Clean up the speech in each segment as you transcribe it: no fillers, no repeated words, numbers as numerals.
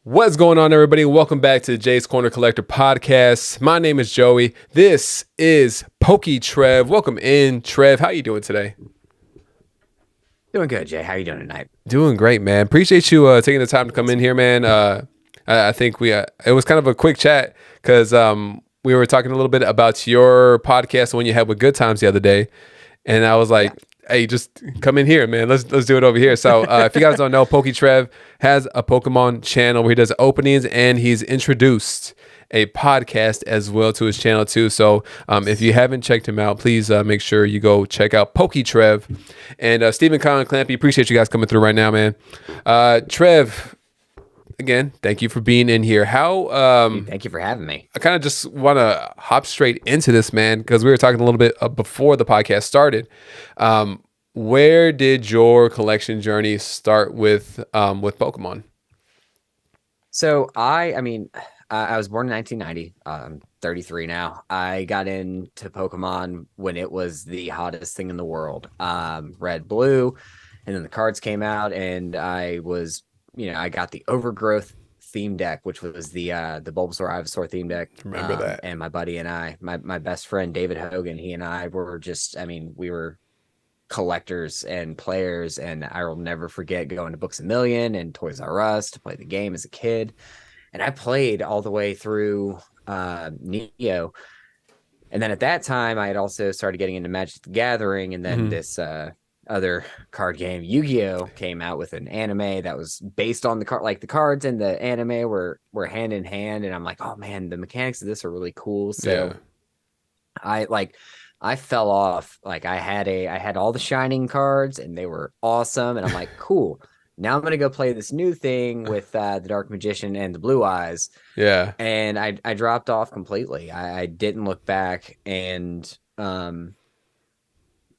What's going on, everybody? Welcome back to Jay's Corner Collector Podcast. My name is Joey. This is Pokey Trev. Welcome in, Trev. How you doing today? Doing good, Jay. How you doing tonight? Doing great, man. Appreciate you taking the time to come in here, man. I think it was kind of a quick chat because we were talking a little bit about your podcast, the one you had with Good Times the other day, and I was like, hey, just come in here, man. Let's do it over here. So if you guys don't know, Pokey Trev has a Pokemon channel where he does openings, and he's introduced a podcast as well to his channel too. So if you haven't checked him out, please make sure you go check out Pokey Trev. And Stephen Colin Clampy, appreciate you guys coming through right now, man. Trev, again, thank you for being in here. Thank you for having me. I kind of just want to hop straight into this, man, because we were talking a little bit before the podcast started. Where did your collection journey start with Pokemon? So I was born in 1990. I'm 33 now. I got into Pokemon when it was the hottest thing in the world. Red, blue, and then the cards came out, and I got the Overgrowth theme deck, which was the Bulbasaur Ivysaur theme deck. Remember that? And my buddy and I, my best friend David Hogan, he and I were we were collectors and players, and I will never forget going to Books A Million and Toys R Us to play the game as a kid. And I played all the way through Neo. And then at that time, I had also started getting into Magic the Gathering, and then this other card game, Yu-Gi-Oh, came out with an anime that was based on the card. Like the cards and the anime were hand in hand, and I'm like, oh man, the mechanics of this are really cool. So I fell off. Like I had all the Shining cards, and they were awesome, and I'm like, cool. Now I'm gonna go play this new thing with the Dark Magician and the Blue Eyes. Yeah. And I dropped off completely. I didn't look back, and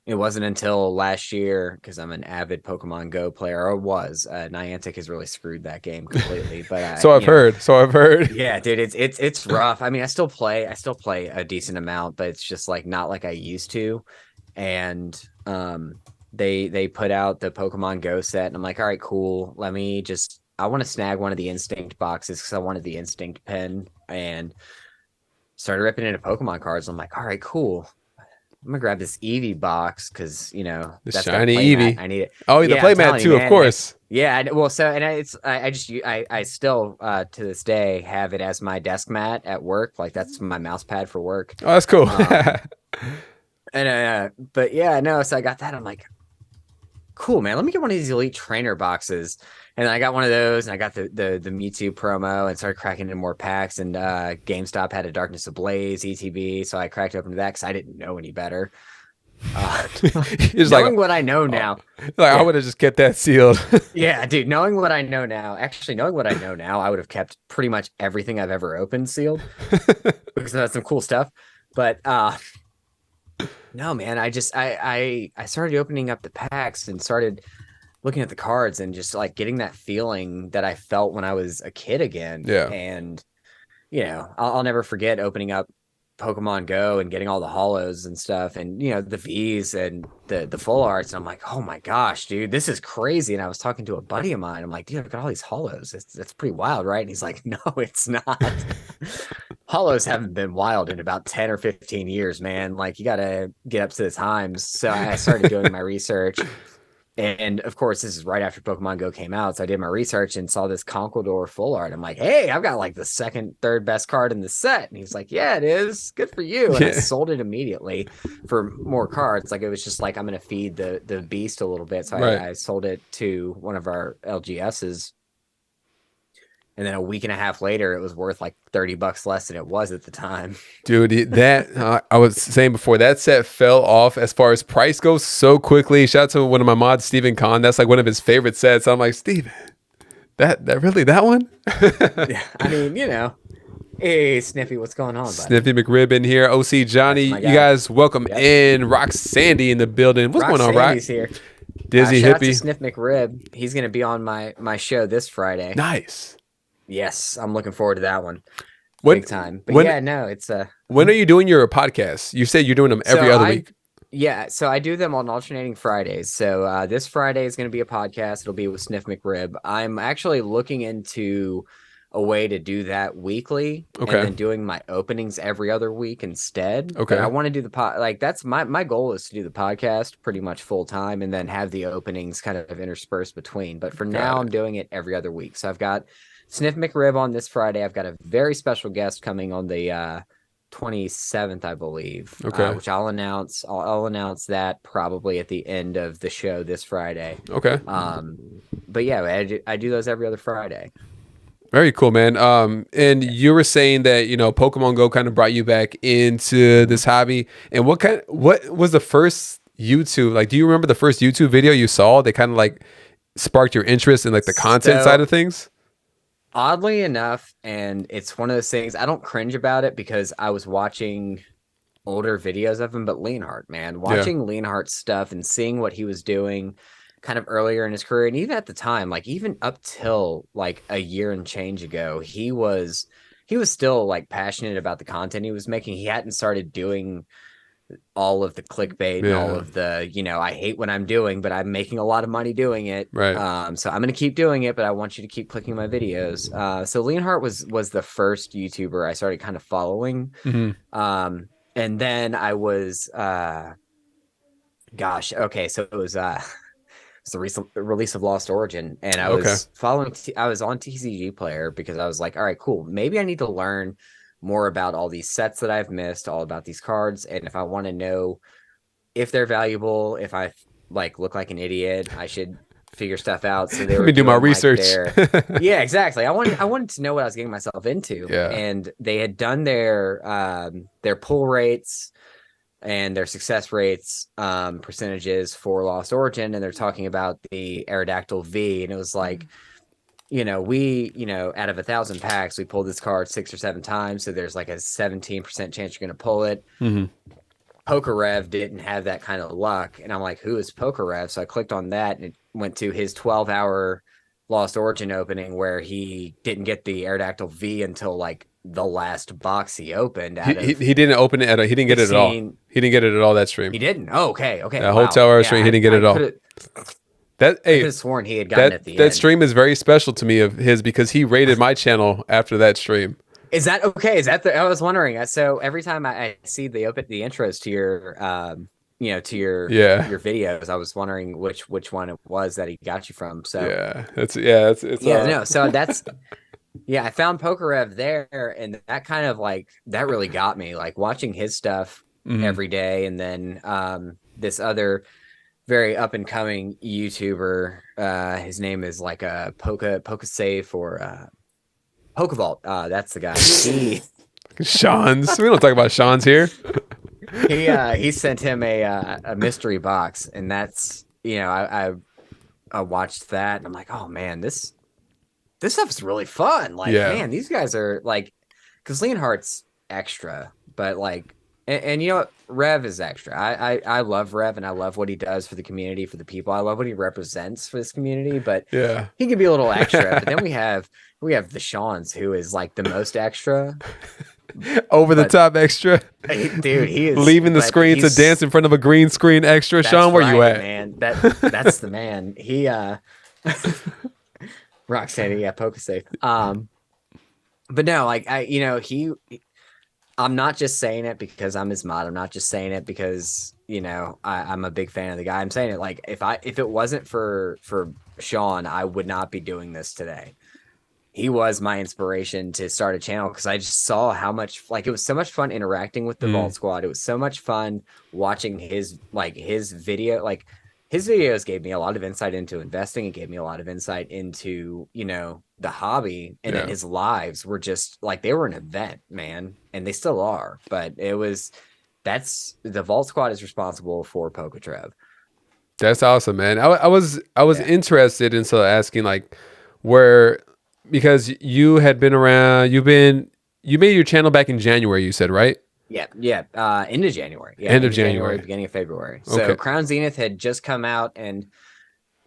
it wasn't until last year, because I'm an avid Pokemon Go player, or was. Niantic has really screwed that game completely. But So I've heard. Yeah, dude, it's rough. I mean, I still play a decent amount, but it's just like not like I used to. And they put out the Pokemon Go set, and I'm like, all right, cool. I want to snag one of the Instinct boxes because I wanted the Instinct pen, and started ripping into Pokemon cards. I'm like, all right, cool. I'm gonna grab this Eevee box because the that's shiny Eevee. I need it. Oh, the playmat too, of course. I still to this day have it as my desk mat at work. Like that's my mouse pad for work. Oh, that's cool. So I got that. I'm like, cool, man. Let me get one of these Elite Trainer boxes. And I got one of those, and I got the Mewtwo promo, and started cracking into more packs. And GameStop had a Darkness Ablaze ETB, so I cracked open to that because I didn't know any better. Knowing what I know now, I would have just kept that sealed. Yeah, dude. Knowing what I know now, I would have kept pretty much everything I've ever opened sealed because that's some cool stuff. But no, man, I started opening up the packs and started looking at the cards and just like getting that feeling that I felt when I was a kid again. Yeah. And I'll never forget opening up Pokemon Go and getting all the holos and stuff, and the V's and the full arts. And I'm like, oh my gosh, dude, this is crazy. And I was talking to a buddy of mine. I'm like, dude, I've got all these holos. That's pretty wild, right? And he's like, no, it's not. Holos haven't been wild in about 10 or 15 years, man. Like you got to get up to the times. So I started doing my research. And of course, this is right after Pokemon Go came out. So I did my research and saw this Conkeldurr full art. I'm like, hey, I've got like the third best card in the set. And he's like, yeah, it is. Good for you. And I sold it immediately for more cards. Like it was just like, I'm going to feed the beast a little bit. So I sold it to one of our LGSs. And then a week and a half later, it was worth like $30 less than it was at the time. Dude, that I was saying before, that set fell off as far as price goes so quickly. Shout out to one of my mods, Stephen Kahn. That's like one of his favorite sets. I'm like, Steven, that really that one? Yeah, I mean, hey, Sniffy, what's going on, buddy? Sniffy McRib in here. OC Johnny, you guys welcome in. Rock Sandy in the building. What's going on, Rock? Sandy's here. Dizzy shout out to Hippie. Sniff McRib. He's going to be on my show this Friday. Nice. Yes, I'm looking forward to that one. Big time. But it's when are you doing your podcast? You said you're doing them every other week. Yeah, so I do them on alternating Fridays. So this Friday is going to be a podcast. It'll be with Sniff McRib. I'm actually looking into a way to do that weekly and Okay. then doing my openings every other week instead. But Okay. I want to do the like that's my goal is to do the podcast pretty much full time and then have the openings kind of interspersed between. But for Got now, I'm it. doing it every other week. So I've got Sniff McRib on this Friday. I've got a very special guest coming on the 27th, I believe, Okay. which I'll announce. I'll announce that probably at the end of the show this Friday. Okay. But yeah, I do those every other Friday. Very cool, man. And you were saying that, Pokemon Go kind of brought you back into this hobby. And what was the first YouTube, like, do you remember the first YouTube video you saw that kind of like sparked your interest in like the content side So of things? oddly enough, and it's one of those things I don't cringe about it because I was watching older videos of him, but Leonhardt, man, Yeah. watching Leonhardt's stuff and seeing what he was doing kind of earlier in his career, and even at the time, like even up till like a year and change ago, he was still like passionate about the content he was making. He hadn't started doing all of the clickbait and all Yeah. of the, I hate what I'm doing, but I'm making a lot of money doing it. Right. So I'm going to keep doing it, but I want you to keep clicking my videos. So Leonhardt was the first YouTuber I started kind of following. Hmm. And then I was, gosh, okay. So it was, it's the recent release of Lost Origin, and I Okay. was I was on TCG Player because I was like, all right, cool. Maybe I need to learn more about all these sets that I've missed, all about these cards, and if I want to know if they're valuable, if I like look like an idiot, I should figure stuff out. So they Let were me do my doing like research. yeah, exactly. I wanted to know what I was getting myself into, Yeah. and they had done their pull rates and their success rates percentages for Lost Origin, and they're talking about the Aerodactyl V, and it was like, out of 1,000 packs, we pulled this card 6 or 7 times, so there's like a 17% chance you're going to pull it. Hmm. Pokerev didn't have that kind of luck, and I'm like, who is Pokerev? So I clicked on that, and it went to his 12-hour Lost Origin opening where he didn't get the Aerodactyl V until like the last box he opened out He of didn't open it he didn't get it at all. 16. He didn't get it at all that stream. He didn't. Oh, okay. That Wow. hotel hour Yeah, stream, he didn't get it at all. That I could hey, have sworn he had gotten it at the that end. stream is very special to me of his because he rated my channel after that stream. Is that okay? Is that I was wondering. So every time I see the intros to your to your Yeah. your videos, I was wondering which one it was that he got you from. So Yeah. It's no. So that's I found Pokerev there, and that kind of like that really got me. Like watching his stuff Mhm. every day, and then this other very up and coming YouTuber. His name is like a Safe or Pokevault. That's the guy. Sean's. We don't talk about Sean's here. He sent him a mystery box, and that's I watched that, and I'm like, oh man, this stuff's really fun. Like, Yeah. man, these guys are like, because Leonhardt's extra, but like, and you know what? Rev is extra. I love Rev, and I love what he does for the community, for the people. I love what he represents for this community, but Yeah. he can be a little extra. But then we have the Sean's, who is like the most extra. Over the But- top extra. Dude, he is Leaving the but screen to he's- dance in front of a green screen extra. that's Sean, where you right, at? man? That's the man. He Roxanne, yeah, Pokesafe. But no, like I'm not just saying it because I'm his mod. I'm not just saying it because I'm a big fan of the guy. I'm saying it like if it wasn't for Sean, I would not be doing this today. He was my inspiration to start a channel because I just saw how much like it was so much fun interacting with the Vault Squad. It was so much fun watching his video. Like his videos gave me a lot of insight into investing. It gave me a lot of insight into the hobby, and then his lives were just like they were an event, man, and they still are. But that's the Vault Squad is responsible for Poketrev. That's awesome, man. I was interested in sort of asking like where, because you had been around, you made your channel back in January, you said, right? Yeah. End of January. Yeah, End of January. beginning of February. So Okay. Crown Zenith had just come out, and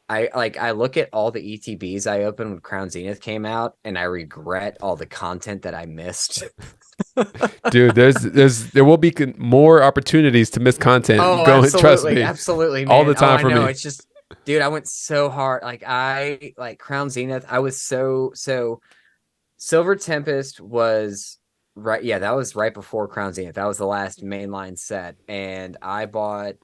I look at all the ETBs I opened when Crown Zenith came out, and I regret all the content that I missed. Dude, there will be more opportunities to miss content. Trust me. Absolutely, man. All the time I for know. me. It's just, dude, I went so hard. Like Crown Zenith, I was so Silver Tempest was right. Yeah, that was right before Crown Zenith. That was the last mainline set. And I bought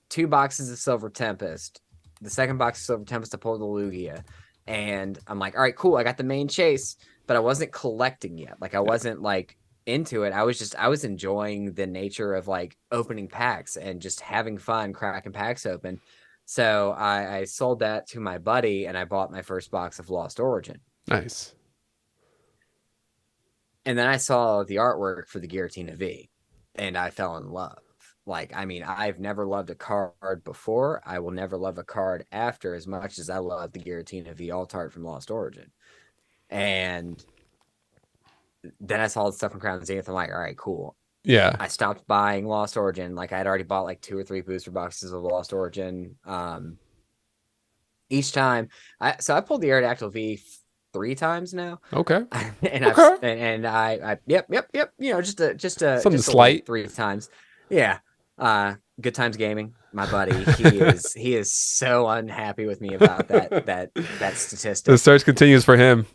2 boxes of Silver Tempest. The second box of Silver Tempest, I pulled the Lugia. And I'm like, all right, cool. I got the main chase, but I wasn't collecting yet. Like I wasn't like into it. I was enjoying the nature of like opening packs and just having fun cracking packs open. So I sold that to my buddy and I bought my first box of Lost Origin. Nice. And then I saw the artwork for the Giratina V and I fell in love. Like, I mean, I've never loved a card before. I will never love a card after as much as I love the Giratina V Alt Art from Lost Origin. And then I saw the stuff from Crown Zenith. I'm like, all right, cool. Yeah. I stopped buying Lost Origin. Like, I had already bought like 2 or 3 booster boxes of Lost Origin. Each time, I pulled the Aerodactyl V 3 times now. Okay. And Okay. yep. You know, Something just a slight. 3 times. Yeah. Good Times Gaming, my buddy. He is so unhappy with me about that The statistic. search continues for him.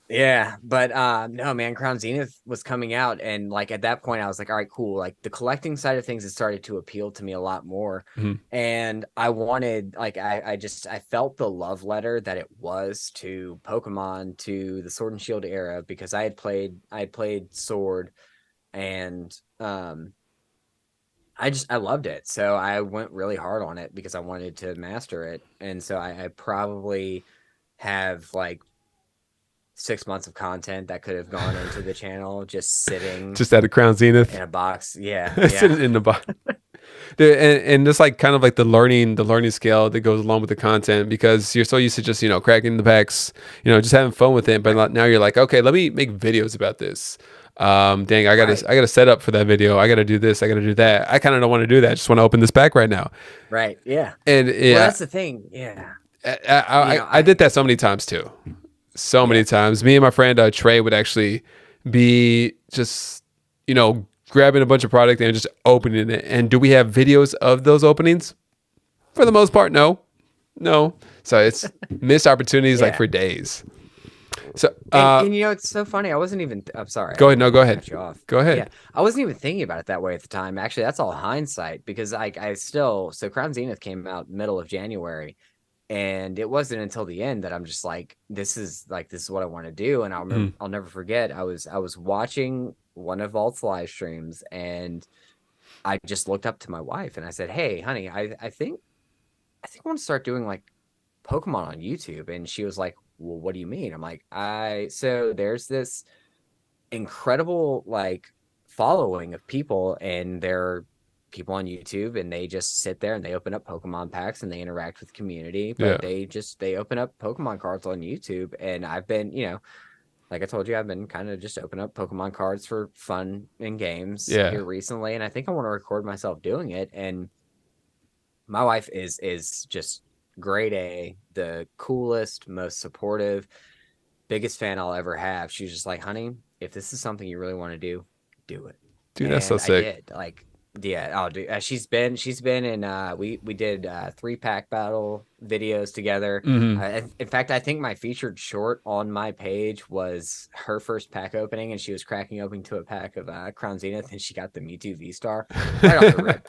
Yeah, but no, man, Crown Zenith was coming out, and like at that point, I was like, all right, cool. Like the collecting side of things has started to appeal to me a lot more, Mhm. and I wanted, like, I felt the love letter that it was to Pokemon, to the Sword and Shield era, because I had played Sword, and I loved it, so I went really hard on it because I wanted to master it, and so I probably have like 6 months of content that could have gone into the channel just sitting Just at a Crown Zenith. in a box. Yeah. Sitting in the box. Dude, and just like kind of like the learning scale that goes along with the content, because you're so used to just, cracking the packs, just having fun with it. But now you're like, okay, let me make videos about this. Dang, I gotta set up for that video. I gotta do this. I gotta do that. I kind of don't want to do that. I just want to open this pack right now. Right. Yeah. And yeah, Well, that's the thing. Yeah. I did that so many times too. So many times. Me and my friend Trey would actually be just, grabbing a bunch of product and just opening it. And do we have videos of those openings? For the most part, no. So it's missed opportunities like for days. So and it's so funny. I'm sorry. Go ahead. No, go ahead. Cut you off. Go ahead. Yeah, I wasn't even thinking about it that way at the time. Actually, that's all hindsight because so Crown Zenith came out middle of January. And it wasn't until the end that I'm just like, this is what I want to do. And I'll never forget. I was watching one of Vault's live streams and I just looked up to my wife and I said, hey, honey, I think I want to start doing like Pokemon on YouTube. And she was like, well, what do you mean? I'm like, so there's this incredible like following of people and they're people on YouTube and they just sit there and they open up Pokemon packs and they interact with the community, but they open up Pokemon cards on YouTube. And I've been, like I told you, I've been kind of just open up Pokemon cards for fun in games here recently. And I think I want to record myself doing it. And my wife is just grade A, the coolest, most supportive, biggest fan I'll ever have. She's just like, honey, if this is something you really want to do it. Dude, that's so sick. I did. Like, yeah, I'll do. She's been in. We did 3-pack battle videos together. In fact, I think my featured short on my page was her first pack opening, and she was cracking open to a pack of Crown Zenith, and she got the Mewtwo V-Star right off the rip.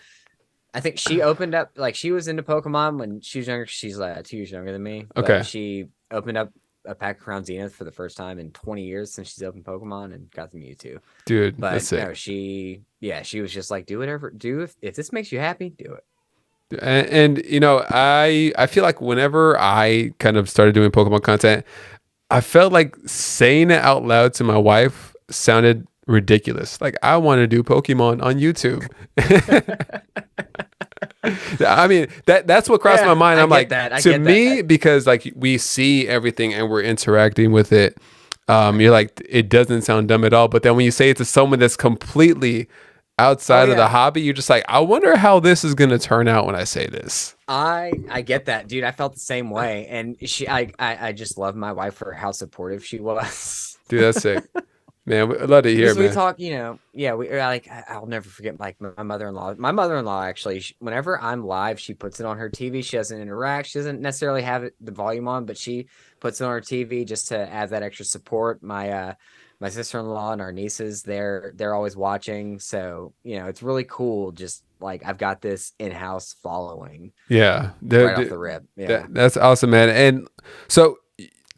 I think she opened up like she was into Pokemon when she was younger. She's like 2 years younger than me. Okay, she opened up a pack of Crown Zenith for the first time in 20 years since she's opened Pokemon and got the Mewtwo. Dude, but that's sick. She was just like, do whatever, if this makes you happy, do it. And I feel like whenever I kind of started doing Pokemon content, I felt like saying it out loud to my wife sounded ridiculous. Like, I want to do Pokemon on YouTube. I mean, that's what crossed my mind. I'm like, to me, because like we see everything and we're interacting with it, you're like, it doesn't sound dumb at all. But then when you say it to someone that's completely outside of the hobby, you're just like, I wonder how this is going to turn out when I say this. I get that, dude. I felt the same way. And I just love my wife for how supportive she was. Dude, that's sick. Man, I'd love to hear, Because we man. talk, yeah, I'll never forget like my mother-in-law. My mother-in-law actually, whenever I'm live, she puts it on her TV. She doesn't interact. She doesn't necessarily have the volume on, but she puts it on her TV just to add that extra support. My sister-in-law and our nieces, they're always watching. So, it's really cool. Just like I've got this in-house following Yeah, right off the rip. Yeah. that's awesome, man. And so,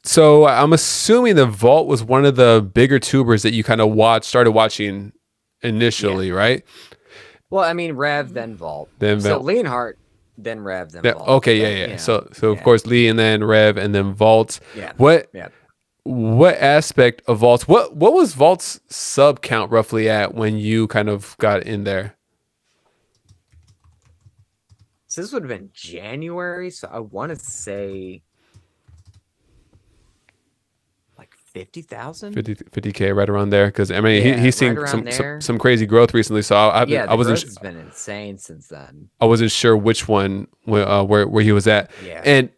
so I'm assuming the Vault was one of the bigger tubers that you kind of started watching Yeah. initially, right? Well, I mean, Rev, then Vault. Then So Vault. Leonhardt, then Rev, then Yeah, Vault. okay, But, yeah, yeah. So of yeah, course Lee, and then Rev, and then Vault. yeah, What yeah. what aspect of Vault's what was Vault's sub count roughly at when you kind of got in there? So this would have been January. So I want to say like 50,000. 50K right around there, because I mean Yeah, he's right seen around there. some crazy growth recently, so Yeah, I the wasn't growth has been insane since then. I wasn't sure which one where he was at. Yeah. And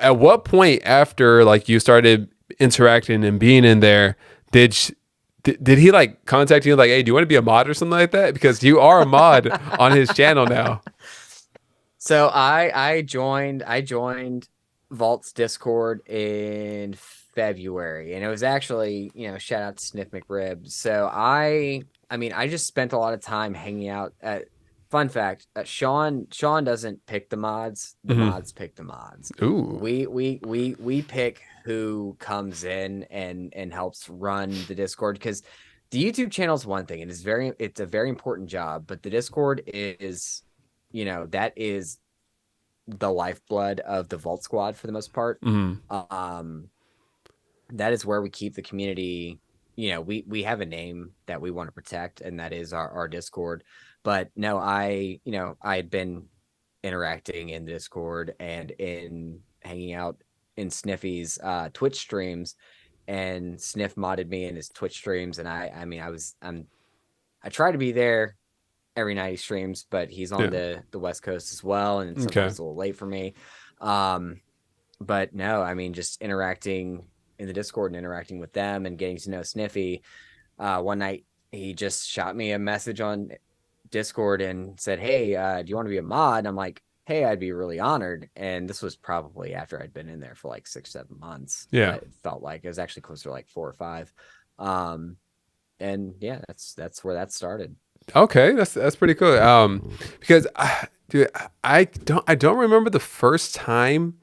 at what point after like you started interacting and being in there did he like contact you like, hey, do you want to be a mod or something like that, because you are a mod on his channel now? So I joined Vault's Discord in February, and it was actually, shout out to Sniff McRib. So I mean, I just spent a lot of time hanging out at. Fun fact: Sean doesn't pick the mods; the mods pick the mods. Ooh. We pick who comes in and helps run the Discord, because the YouTube channel is one thing, and it's a very important job, but the Discord is, that is the lifeblood of the Vault Squad for the most part. That is where we keep the community. We have a name that we want to protect, and that is our Discord. But no, I had been interacting in Discord and in hanging out in Sniffy's Twitch streams, and Sniff modded me in his Twitch streams, and I try to be there every night he streams, but he's on the West Coast as well, and sometimes it's a little late for me. But no, I mean, just interacting in the Discord and interacting with them and getting to know Sniffy. One night he just shot me a message on Discord and said, hey, do you want to be a mod? And I'm like, hey, I'd be really honored. And this was probably after I'd been in there for like 6-7 months. Yeah. It felt like it was actually closer to like 4 or 5. And yeah, that's where that started. Okay, that's pretty cool. Because dude, I don't remember the first time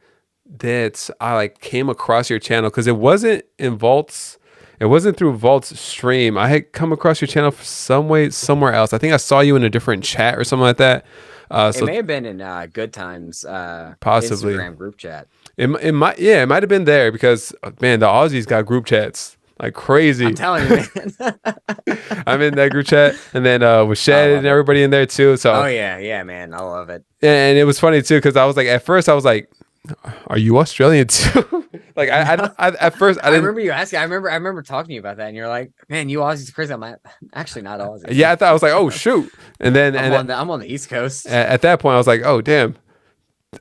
that I like came across your channel, because it wasn't in Vault's. It wasn't through Vault's stream. I had come across your channel some way somewhere else. I think I saw you in a different chat or something like that. It may have been in Good Times, possibly Instagram group chat. It might have been there, because man, the Aussies got group chats like crazy. I'm telling you, man. I'm in that group chat, and then with Shed and everybody in there too. So yeah, man, I love it. And it was funny too, because I was like, at first I was like, are you Australian too? Like I at first I didn't. I remember you asking. I remember talking to you about that, and you're like, "Man, you Aussies are crazy." I'm like, actually not Aussie. Yeah, I was like, oh shoot, and then I'm on the East Coast. At that point, I was like, oh damn,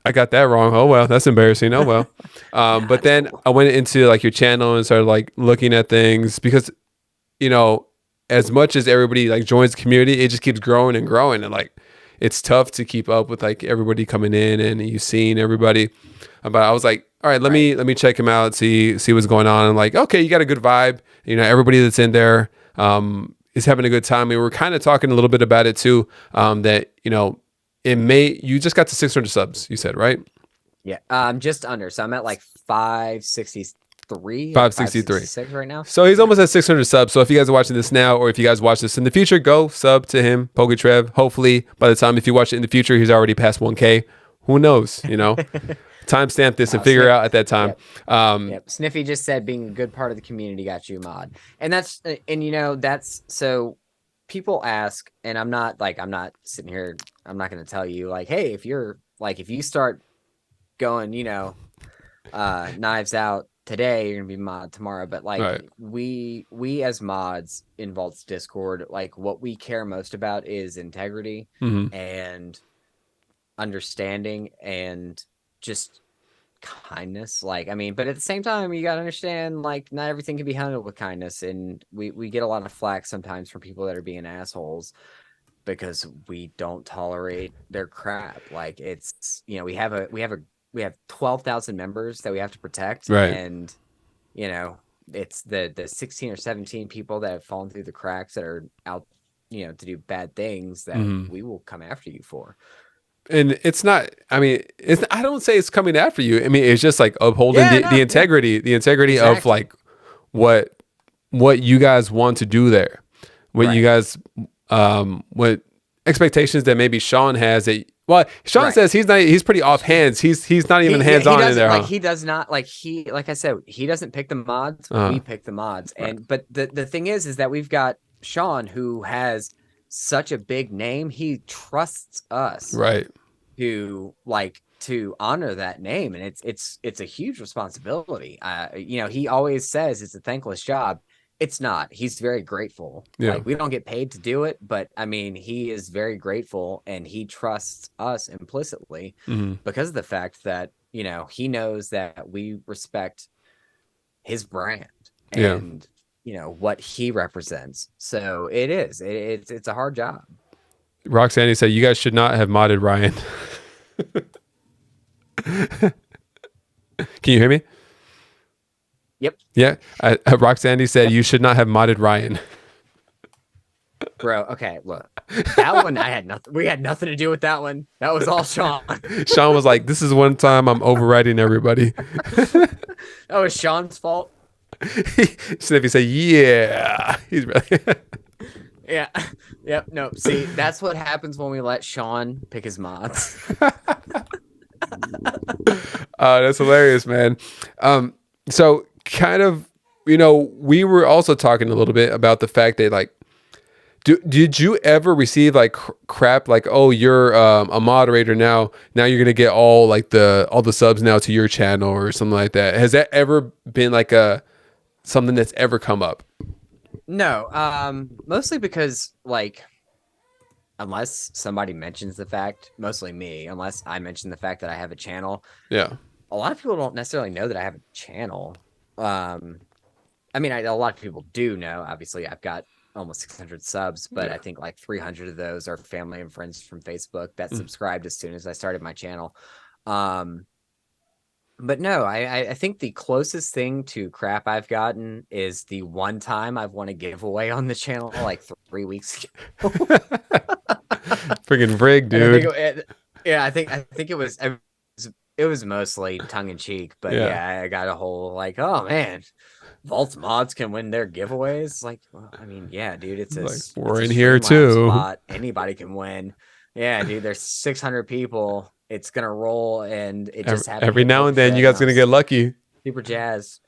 I got that wrong. Oh well, that's embarrassing. Oh well. But then I went into like your channel and started like looking at things, because as much as everybody like joins the community, it just keeps growing and growing, and like it's tough to keep up with like everybody coming in and you seeing everybody. But I was like, all right, let me check him out, see what's going on. And like, okay, you got a good vibe. Everybody that's in there is having a good time. We were kind of talking a little bit about it too. That you just got to 600 subs, you said, right? Yeah, just under. So I'm at like 563, 563 right now. So he's almost at 600 subs. So if you guys are watching this now, or if you guys watch this in the future, go sub to him, Poketrev. Hopefully by the time, if you watch it in the future, he's already past 1K. Who knows? Timestamp this and figure out at that time. Yep. Sniffy just said being a good part of the community got you a mod. And that's so people ask, and I'm not sitting here, I'm not going to tell you like, hey, if you start going, knives out today, you're gonna be mod tomorrow. But like, right. we as mods in Vault's Discord, like what we care most about is integrity and understanding, and just kindness. Like, I mean, but at the same time, you gotta understand, like, not everything can be handled with kindness, and we get a lot of flack sometimes from people that are being assholes because we don't tolerate their crap. Like, it's, we have 12,000 members that we have to protect, Right. and you know, it's the 16 or 17 people that have fallen through the cracks that are out, to do bad things that Mhm. we will come after you for. And it's not, I mean, I don't say it's coming after you. I mean, it's just like upholding Yeah, the no, yeah, integrity of exactly. like what what you guys want to do there. What you Right, guys what expectations that maybe Sean has that, well, Sean right. says he's pretty off hands. He's not even Yeah, hands he on in doesn't there, like huh? he does not like I said, he doesn't pick the mods, Uh-huh. we pick the mods. Right. And but the thing is that we've got Sean who has such a big name, he trusts us Right. to honor that name, and it's a huge responsibility. He always says it's a thankless job. It's not. He's very grateful. Yeah. Like, we don't get paid to do it, but I mean, he is very grateful, and he trusts us implicitly Mhm. because of the fact that, he knows that we respect his brand Yeah. and what he represents. So it's a hard job. Roxanne said you guys should not have modded Ryan. Can you hear me? Yep. Yeah. Roxanne said you should not have modded Ryan. Bro, okay, look. That one I had nothing. We had nothing to do with that one. That was all Sean. Sean was like, "This is one time I'm overriding everybody." That was Sean's fault. Sniffy said, "Yeah." He's really Yeah. Yep. No. See, that's what happens when we let Sean pick his mods. That's hilarious, man. So kind of, we were also talking a little bit about the fact that like, did you ever receive like crap like, oh, you're a moderator now? Now you're gonna get all the subs now to your channel or something like that. Has that ever been like something that's ever come up? No. Mostly because, like, unless somebody mentions the fact, mostly me, unless I mention the fact that I have a channel, Yeah. a lot of people don't necessarily know that I have a channel. I mean, a lot of people do know. Obviously, I've got almost 600 subs, but Yeah. I think like 300 of those are family and friends from Facebook that Mm. subscribed as soon as I started my channel. But no, I think the closest thing to crap I've gotten is the one time I've won a giveaway on the channel like 3 weeks ago. Freaking rig, And I think, dude. yeah, it was mostly tongue in cheek, but Yeah. yeah, I got a whole like, oh man, Vault mods can win their giveaways. Like, well, I mean, yeah, dude, Like, it's we're a in here Streamlabs too. bot. Anybody can win. Yeah, dude, there's 600 people. It's gonna roll, and it just happened to Every hit now and then you overfed, and guys I gonna was get lucky. super jazzed.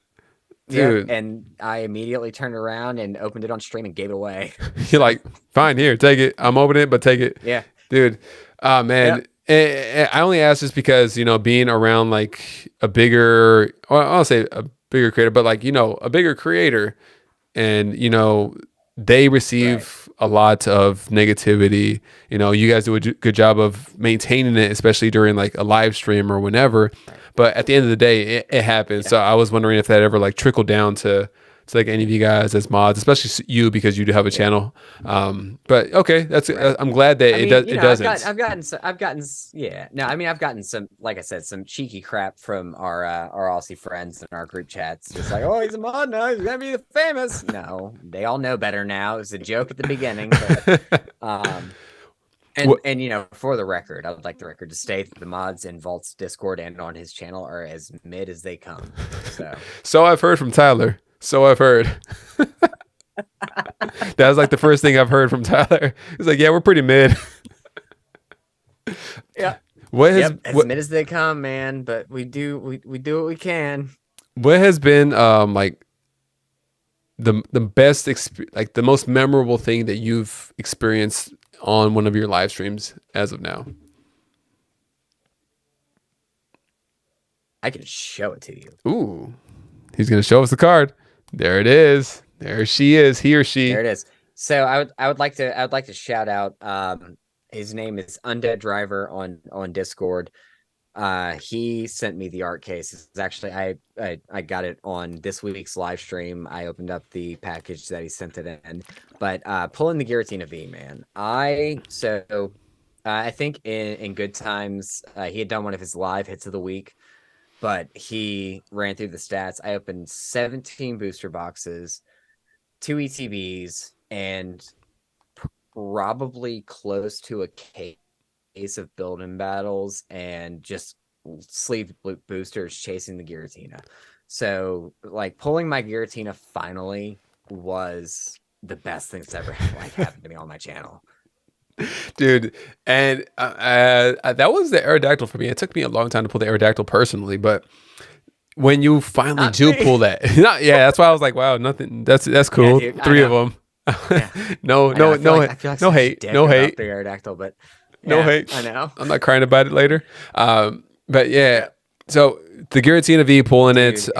Yep, Dude. and I immediately turned around and opened it on stream and gave it away. You're So like, fine, here, take it. I'm opening it, but take it. yeah, Dude. Oh man. yep, I only ask this because, being around like a bigger, well, I'll say a bigger creator, but like, a bigger creator, and they right. receive a lot of negativity. You guys do a good job of maintaining it, especially during like a live stream or whenever. But at the end of the day, it happens. Yeah. So I was wondering if that ever like trickled down to like any of you guys as mods, especially you because you do have a Yeah. channel. But okay, that's Right. I'm glad that I it mean, does it doesn't. yeah. No, I mean, I've gotten some, like I said, some cheeky crap from our Aussie friends in our group chats. Just like, oh, he's a mod now, he's gonna be famous. No, they all know better now. It was a joke at the beginning, but and What- for the record, I would like the record to state that the mods in Vault's Discord and on his channel are as mid as they come. So So I've heard from Tyler. So I've heard. That was like the first thing I've heard from Tyler. He's like, yeah, we're pretty mid. yeah, What has yep, as mid as they come, man. But we do what we can. what has been like the best like the most memorable thing that you've experienced on one of your live streams as of now? I can show it to you. Ooh, he's gonna show us the card. There it is. There she is. He or she. There it is. So I would like to shout out his name is Undead Driver on Discord. He sent me the art case. It's actually I got it on this week's live stream. I opened up the package that he sent it in. But pulling the Giratina V, man. I think in good times he had done one of his live hits of the week, but he ran through the stats. I opened 17 booster boxes, 2 ETBs, and probably close to a case of building battles and just sleeve boosters chasing the Giratina. So like pulling my Giratina finally was the best thing that's ever like happened to me on my channel. Dude, and that was the Aerodactyl for me. It took me a long time to pull the Aerodactyl personally, but when you finally Not do me. pull that, yeah, that's why I was like, wow, nothing. That's cool. Yeah, dude, 3 of them. Yeah. No, I know, no, I feel like no such a hate, dick no about hate, the Aerodactyl, but no yeah, hate. I know. I'm not crying about it later. But yeah, Yeah. so the Giratina V pulling Dude,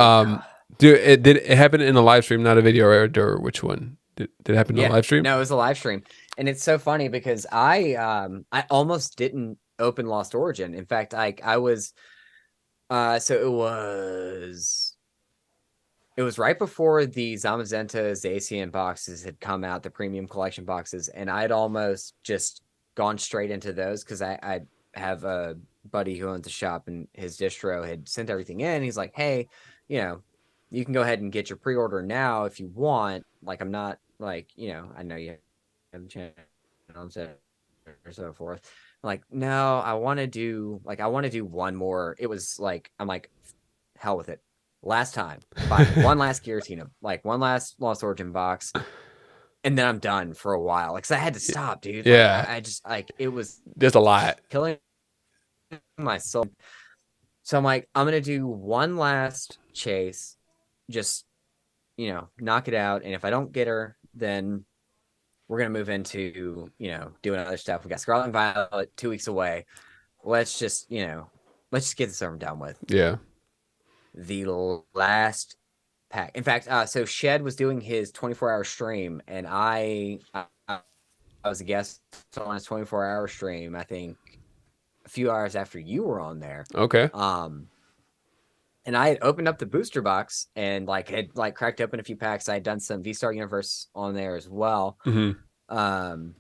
dude, it did it happen in a live stream, not a video, or which one? Did it happen in a yeah, live stream? no, it was a live stream, and it's so funny because I almost didn't open Lost Origin. In fact, I was so it was right before the Zamazenta Zacian boxes had come out, the premium collection boxes, and I'd almost just gone straight into those because I have a buddy who owns a shop and his distro had sent everything in. He's like, hey, you can go ahead and get your pre-order now if you want. Like, I'm not like, I know you have a channel and so forth. Like, no, I want to do one more. It was like, I'm like, hell with it. Last time, buy one last Giratina, like one last Lost Origin box, and then I'm done for a while. Like, 'cause I had to stop, dude. Yeah, Like, I just like it was there's a lot. killing my soul. So I'm like, I'm gonna do one last chase, just knock it out. And if I don't get her, then we're gonna move into doing other stuff. We got Scarlet and Violet 2 weeks away. Let's just get this over and done with. Yeah. The last pack. In fact, so Shed was doing his 24-hour stream, and I was a guest on his 24-hour stream. I think a few hours after you were on there. Okay. And I had opened up the booster box and had cracked open a few packs. I had done some V-Star Universe on there as well. Mm-hmm. And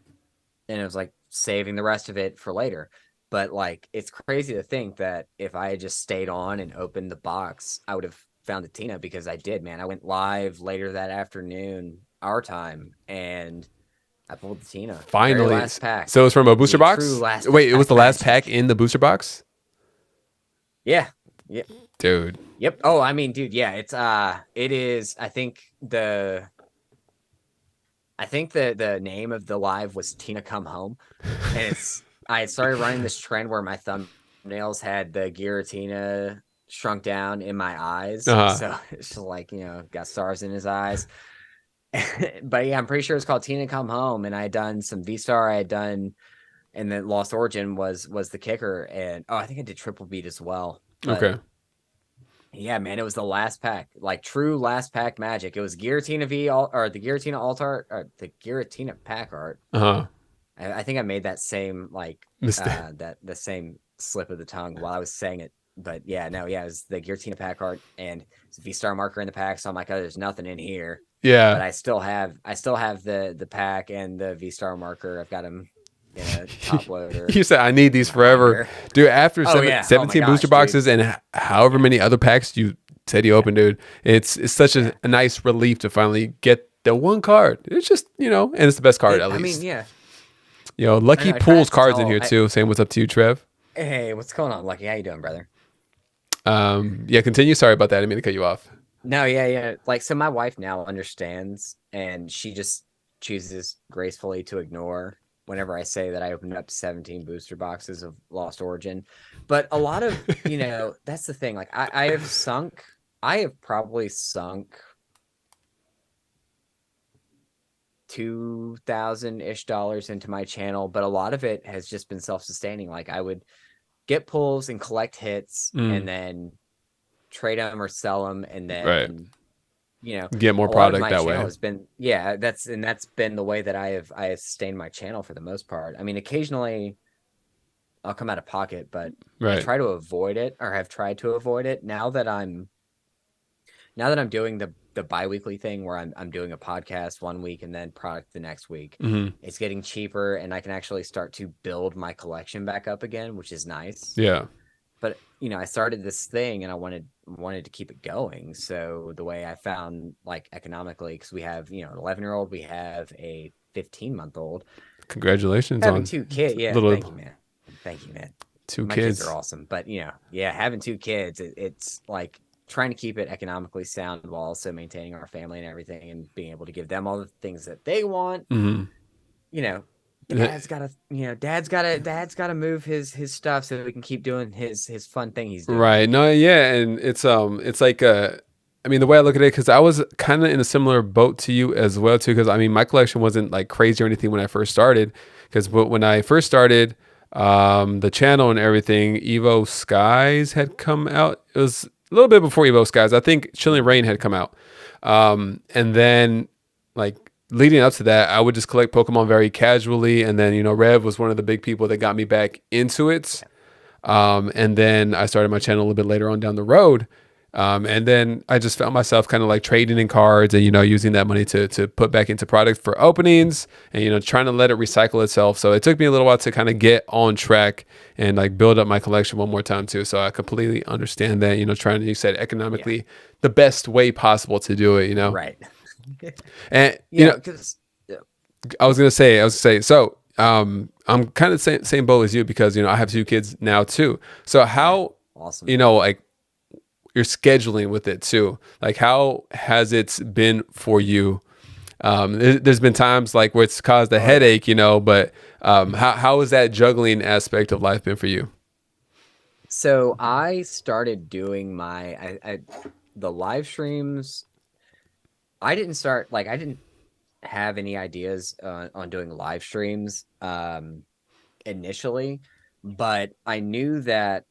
it was like saving the rest of it for later. But it's crazy to think that if I had just stayed on and opened the box, I would have found the Tina, because I did, man. I went live later that afternoon, our time, and I pulled the Tina. Finally. Last pack. So it's from a booster box? Wait, it was the last pack in the booster box? Yeah. Yeah. Dude. Yep. Oh, I mean, dude, yeah, it is, I think the name of the live was Tina Come Home. And I had started running this trend where my thumbnails had the Giratina shrunk down in my eyes. So it's just got stars in his eyes. But yeah, I'm pretty sure it's called Tina Come Home. And I had done some V-Star. And then Lost Origin was the kicker. And I think I did triple beat as well. But, okay. Yeah, man, it was the last pack, true last pack magic. It was Giratina V or the Giratina alt art or the Giratina pack art. I think I made that same the same slip of the tongue while I was saying it. But yeah, no, yeah, it was the Giratina pack art and it's a V-Star marker in the pack. So I'm like, oh, there's nothing in here. Yeah. But I still have the pack and the V-Star marker. I've got them in a top loader. You said I need these forever. Dude, after 17 booster boxes, dude, and however many other packs you said you opened, dude, it's such a nice relief to finally get the one card. It's just, and it's the best card at least. I mean, yeah. Lucky pulls cards in here too. Same, what's up to you, Trev? Hey, what's going on, Lucky? How you doing, brother? Yeah, continue. Sorry about that. I didn't mean to cut you off. No, yeah. So my wife now understands, and she just chooses gracefully to ignore whenever I say that I opened up 17 booster boxes of Lost Origin. But a lot of, that's the thing. I have probably sunk $2,000-ish into my channel, but a lot of it has just been self-sustaining. I would get pulls and collect hits and then trade them or sell them, and then get more product that way. Has been that's been the way that I have sustained my channel for the most part. I mean, occasionally I'll come out of pocket, but I Right. try to avoid it, or have tried to avoid it. Now that I'm doing the biweekly thing where I'm doing a podcast one week and then product the next week, Hmm. it's getting cheaper and I can actually start to build my collection back up again, which is nice. Yeah. But I started this thing and I wanted to keep it going. So the way I found, like, economically, because we have, an 11-year-old, we have a 15-month-old, Congratulations having on two kids. Yeah, little thank you, man. Thank you, man. two My kids are kids. awesome, but yeah, having two kids, it's like trying to keep it economically sound while also maintaining our family and everything, and being able to give them all the things that they want. Hmm. You know, dad's gotta move his stuff so we can keep doing his fun thing he's doing. Right. No, yeah, and it's like I mean, the way I look at it, because I was kind of in a similar boat to you as well too. Because I mean, my collection wasn't like crazy or anything when I first started. Because when I first started, the channel and everything, Evo Skies had come out. It was a little bit before Evo Skies. I think Chilling Rain had come out, and then like leading up to that, I would just collect Pokemon very casually. And then Rev was one of the big people that got me back into it. And then I started my channel a little bit later on down the road. And then I just found myself kind of like trading in cards and, using that money to put back into product for openings and, trying to let it recycle itself. So it took me a little while to kind of get on track and like build up my collection one more time too. So I completely understand that, trying to, you said Yeah, economically the best way possible to do it. right. And, Because I was gonna say, so I'm kind of same boat as you because I have two kids now too. So yeah, how awesome. like you're scheduling with it too? Like how has it been for you? There's been times like where it's caused a Oh yeah. headache, but how has that juggling aspect of life been for you? So I started doing the live streams. I didn't have any ideas on doing live streams initially, but I knew that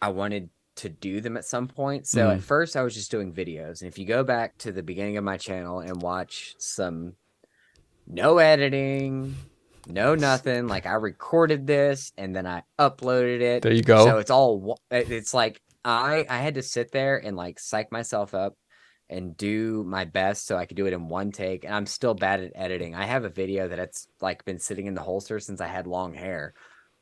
I wanted to do them at some point. So at Mm, first I was just doing videos. And if you go back to the beginning of my channel and watch some, no editing, no nothing, like I recorded this and then I uploaded it. there you So go. it's like I had to sit there and like psych myself up and do my best so I could do it in one take. And I'm still bad at editing. I have a video that it's like been sitting in the holster since I had long hair.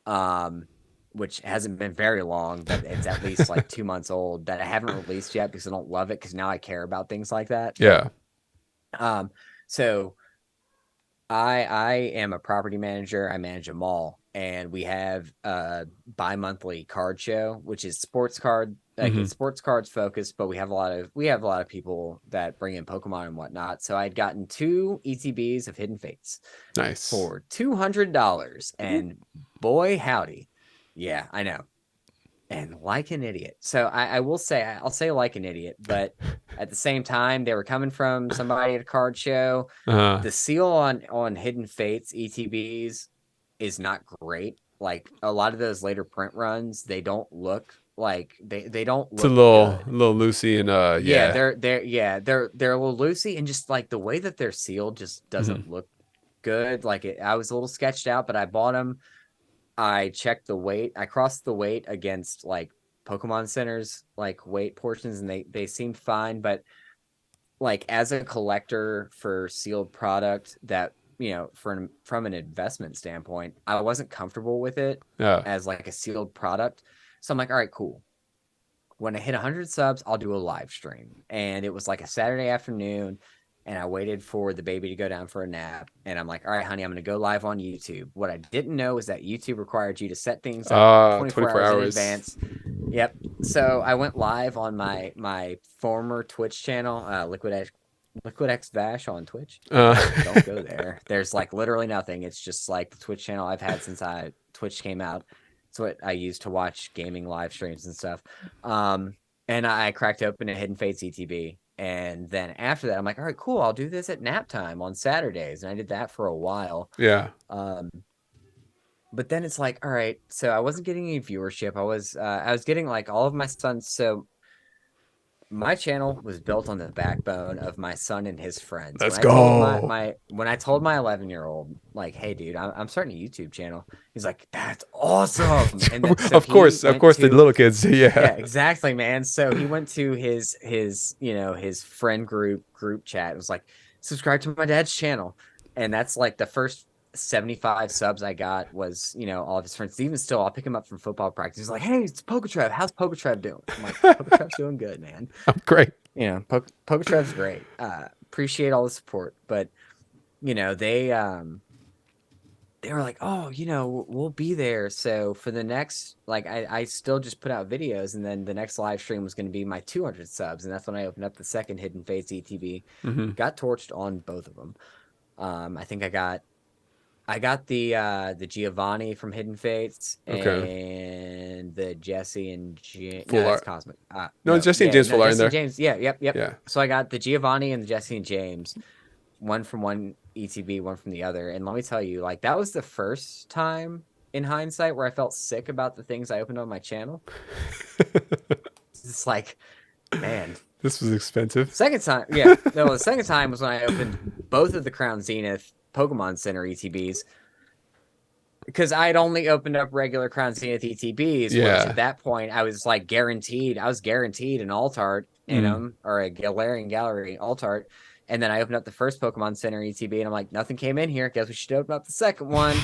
Um, which hasn't been very long, but it's at least like 2 months old, that I haven't released yet because I don't love it, because now I care about things like that. Yeah. Um, so I am a property manager. I manage a mall, and we have a bi-monthly card show, which is Hmm. it's sports cards focused, but we have a lot of people that bring in Pokemon and whatnot. So I'd gotten two ETBs of Hidden Fates Nice. for $200, and boy howdy, yeah, I know. And like an idiot. So I will say, I'll say like an idiot, but at the same time, they were coming from somebody at a card show. Uh, The seal on Hidden Fates ETBs is not great. Like a lot of those later print runs, they don't look like they don't it's a look little good. Lucy and Yeah, yeah. they're a little loosey, and just like the way that they're sealed just Hmm. doesn't look good. I was a little sketched out, but I bought them. I checked the weight. I crossed the weight against like Pokemon Center's like weight portions, and they seemed fine. But like as a collector for sealed product, that from an investment standpoint, I wasn't comfortable with it Yeah. as like a sealed product. So I'm like, all right, cool. When I hit 100 subs, I'll do a live stream. And it was like a Saturday afternoon, and I waited for the baby to go down for a nap. And I'm like, all right, honey, I'm going to go live on YouTube. What I didn't know is that YouTube required you to set things up 24 24 hours in hours. advance. Yep. So I went live on my former Twitch channel, Liquid X Vash on Twitch. Uh, Don't go there. There's like literally nothing. It's just like the Twitch channel I've had since Twitch came out. It's what I use to watch gaming live streams and stuff. Um, and I cracked open a Hidden Fates ETB. And then after that, I'm like, all right, cool. I'll do this at nap time on Saturdays. And I did that for a while. yeah. Um, but then it's like, all right, so I wasn't getting any viewership. I was getting like all of my sons. So my channel was built on the backbone of my son and his friends. Let's go. When I told my 11-year-old, like, hey dude, I'm starting a YouTube channel, he's like, that's awesome. And then so he Of went course, the to, little kids. Yeah. yeah, exactly, man. So he went to his his friend group chat. It was like, subscribe to my dad's channel. And that's like the first 75 subs I got was, all of his friends. Even still, I'll pick him up from football practice. He's like, hey, it's Pokertrev. How's Pokertrev doing? I'm like, Pokertrev's doing good, man. I'm great. Poketrev's great. Appreciate all the support. But, they were like, oh, we'll be there. So for the next, like, I still just put out videos, and then the next live stream was going to be my 200 subs, and that's when I opened up the second Hidden Fates ETB. Got torched on both of them. I think I got the Giovanni from Hidden Fates and the Jesse and James. No, that's Cosmic. No, Jesse and James full art in there. James. Yeah, yep. Yeah. So I got the Giovanni and the Jesse and James, one from one ETB, one from the other. And let me tell you, like, that was the first time in hindsight where I felt sick about the things I opened on my channel. It's like, man, this was expensive. Second time, yeah. No, the second time was when I opened both of the Crown Zenith Pokemon Center ETBs, because I had only opened up regular Crown Zenith ETBs. Yeah. Which at that point, I was like guaranteed. I was guaranteed an Altart in them, or a Galarian Gallery Altart. And then I opened up the first Pokemon Center ETB, and I'm like, nothing came in here. Guess we should open up the second one.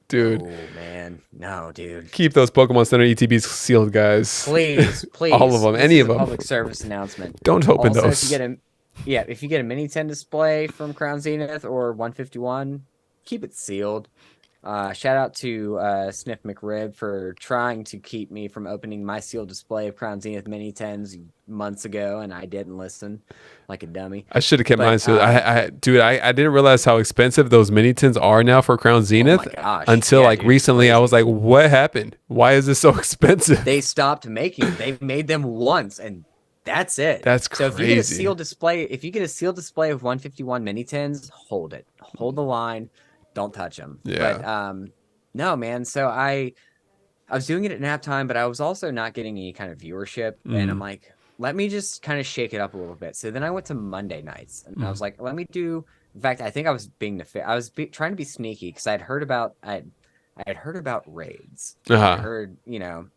Dude. Oh, man. No, dude. Keep those Pokemon Center ETBs sealed, guys. Please. All of them. Any of them. Public service announcement. Don't open also, those. If you get a Mini 10 display from Crown Zenith or 151, keep it sealed. Shout out to Sniff McRib for trying to keep me from opening my sealed display of Crown Zenith Mini 10s months ago, and I didn't listen like a dummy. I should have kept mine sealed. I didn't realize how expensive those Mini 10s are now for Crown Zenith until recently. I was like, what happened? Why is this so expensive? They stopped making them. They made them once, and that's it. That's crazy. So if you get a sealed display of 151 Mini 10s, hold it. Hold the line. Don't touch them. Yeah. But no, man. So I was doing it at nap time, but I was also not getting any kind of viewership. And I'm like, let me just kind of shake it up a little bit. So then I went to Monday nights, and I was like, let me do. In fact, I think I was being trying to be sneaky, because I had heard about raids. I heard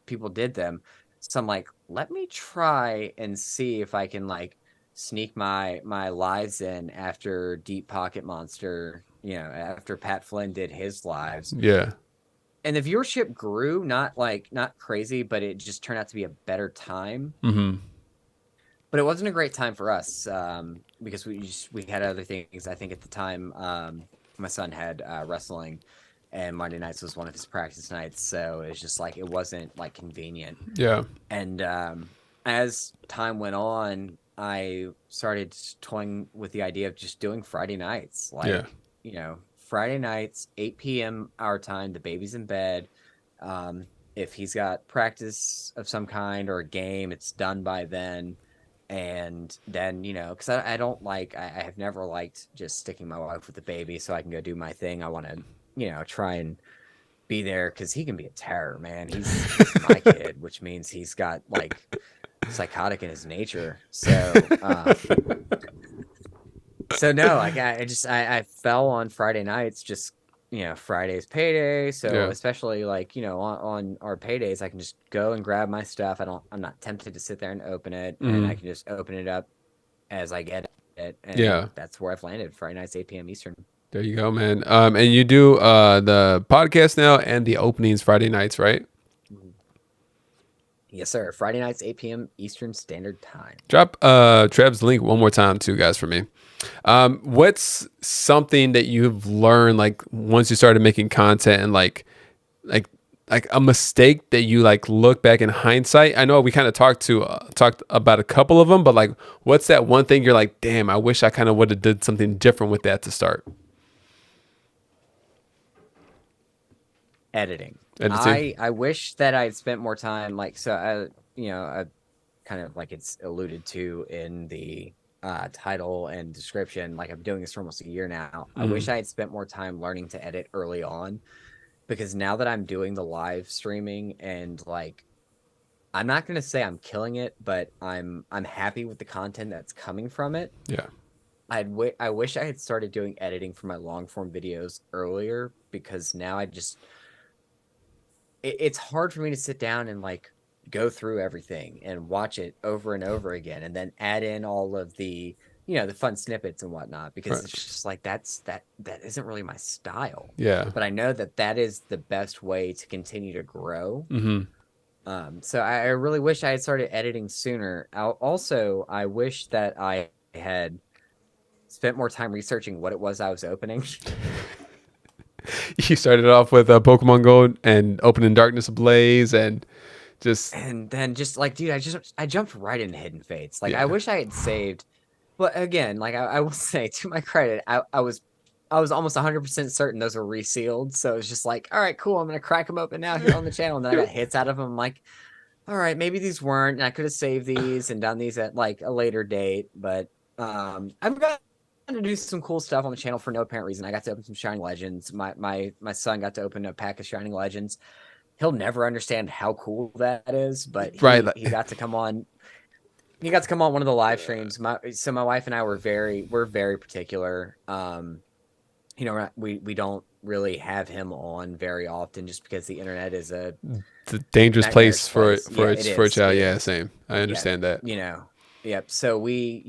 people did them. So I'm like, let me try and see if I can like sneak my lives in after Deep Pocket Monster. After Pat Flynn did his lives. Yeah. And the viewership grew, not crazy, but it just turned out to be a better time. But it wasn't a great time for us, because we had other things. I think at the time, my son had wrestling, and Monday nights was one of his practice nights. So it's just like, it wasn't like convenient. Yeah. And as time went on, I started toying with the idea of just doing Friday nights. Friday nights, 8 p.m. our time, the baby's in bed. If he's got practice of some kind or a game, it's done by then. And then, because I have never liked just sticking my wife with the baby so I can go do my thing. I want to, try and be there, because he can be a terror, man. He's my kid, which means he's got like psychotic in his nature. So no, like I fell on Friday nights, just Friday's payday. So especially like on our paydays, I can just go and grab my stuff. I'm not tempted to sit there and open it, and I can just open it up as I get it. And that's where I've landed. Friday nights, 8 p.m. Eastern. There you go, man. And you do the podcast now and the openings Friday nights, right? Yes, sir. Friday nights, 8 p.m. Eastern Standard Time. Drop Trev's link one more time too, guys, for me. What's something that you've learned, like, once you started making content, and like a mistake that you like look back in hindsight? I know we kind of talked about a couple of them, but like, what's that one thing you're like, damn, I wish I kind of would have did something different with that to start? Editing. I wish that I'd spent more time, like, so I kind of, like it's alluded to in the title and description, like, I'm doing this for almost a year now. I wish I had spent more time learning to edit early on, because now that I'm doing the live streaming and like I'm not gonna say I'm killing it, but I'm happy with the content that's coming from it. Yeah. I wish I had started doing editing for my long form videos earlier because now it's hard for me to sit down and like go through everything and watch it over and over again and then add in all of the the fun snippets and whatnot because Right. it's just like that isn't really my style. Yeah. But I know that that is the best way to continue to grow. Mm-hmm. So I really wish I had started editing sooner. Also, I wish that I had spent more time researching what it was I was opening. You started off with Pokemon Go and opening Darkness Ablaze and just And then just like, dude, I jumped right into Hidden Fates. Like, I yeah. wish I had saved. But again, like I will say to my credit, I was almost 100% certain those were resealed. So it's just like, all right, cool. I'm gonna crack them open now here on the channel. And then I got hits out of them. I'm like, all right, maybe these weren't. And I could have saved these and done these at like a later date. But I've got to do some cool stuff on the channel for no apparent reason. I got to open some Shining Legends. My son got to open a pack of Shining Legends. He'll never understand how cool that is, but Right. he got to come on. He got to come on one of the live streams. My wife and I we're very particular. We don't really have him on very often just because the internet is It's a dangerous place for place. Yeah, it for a is. child. It Yeah, is. same. I understand that. Yep. So we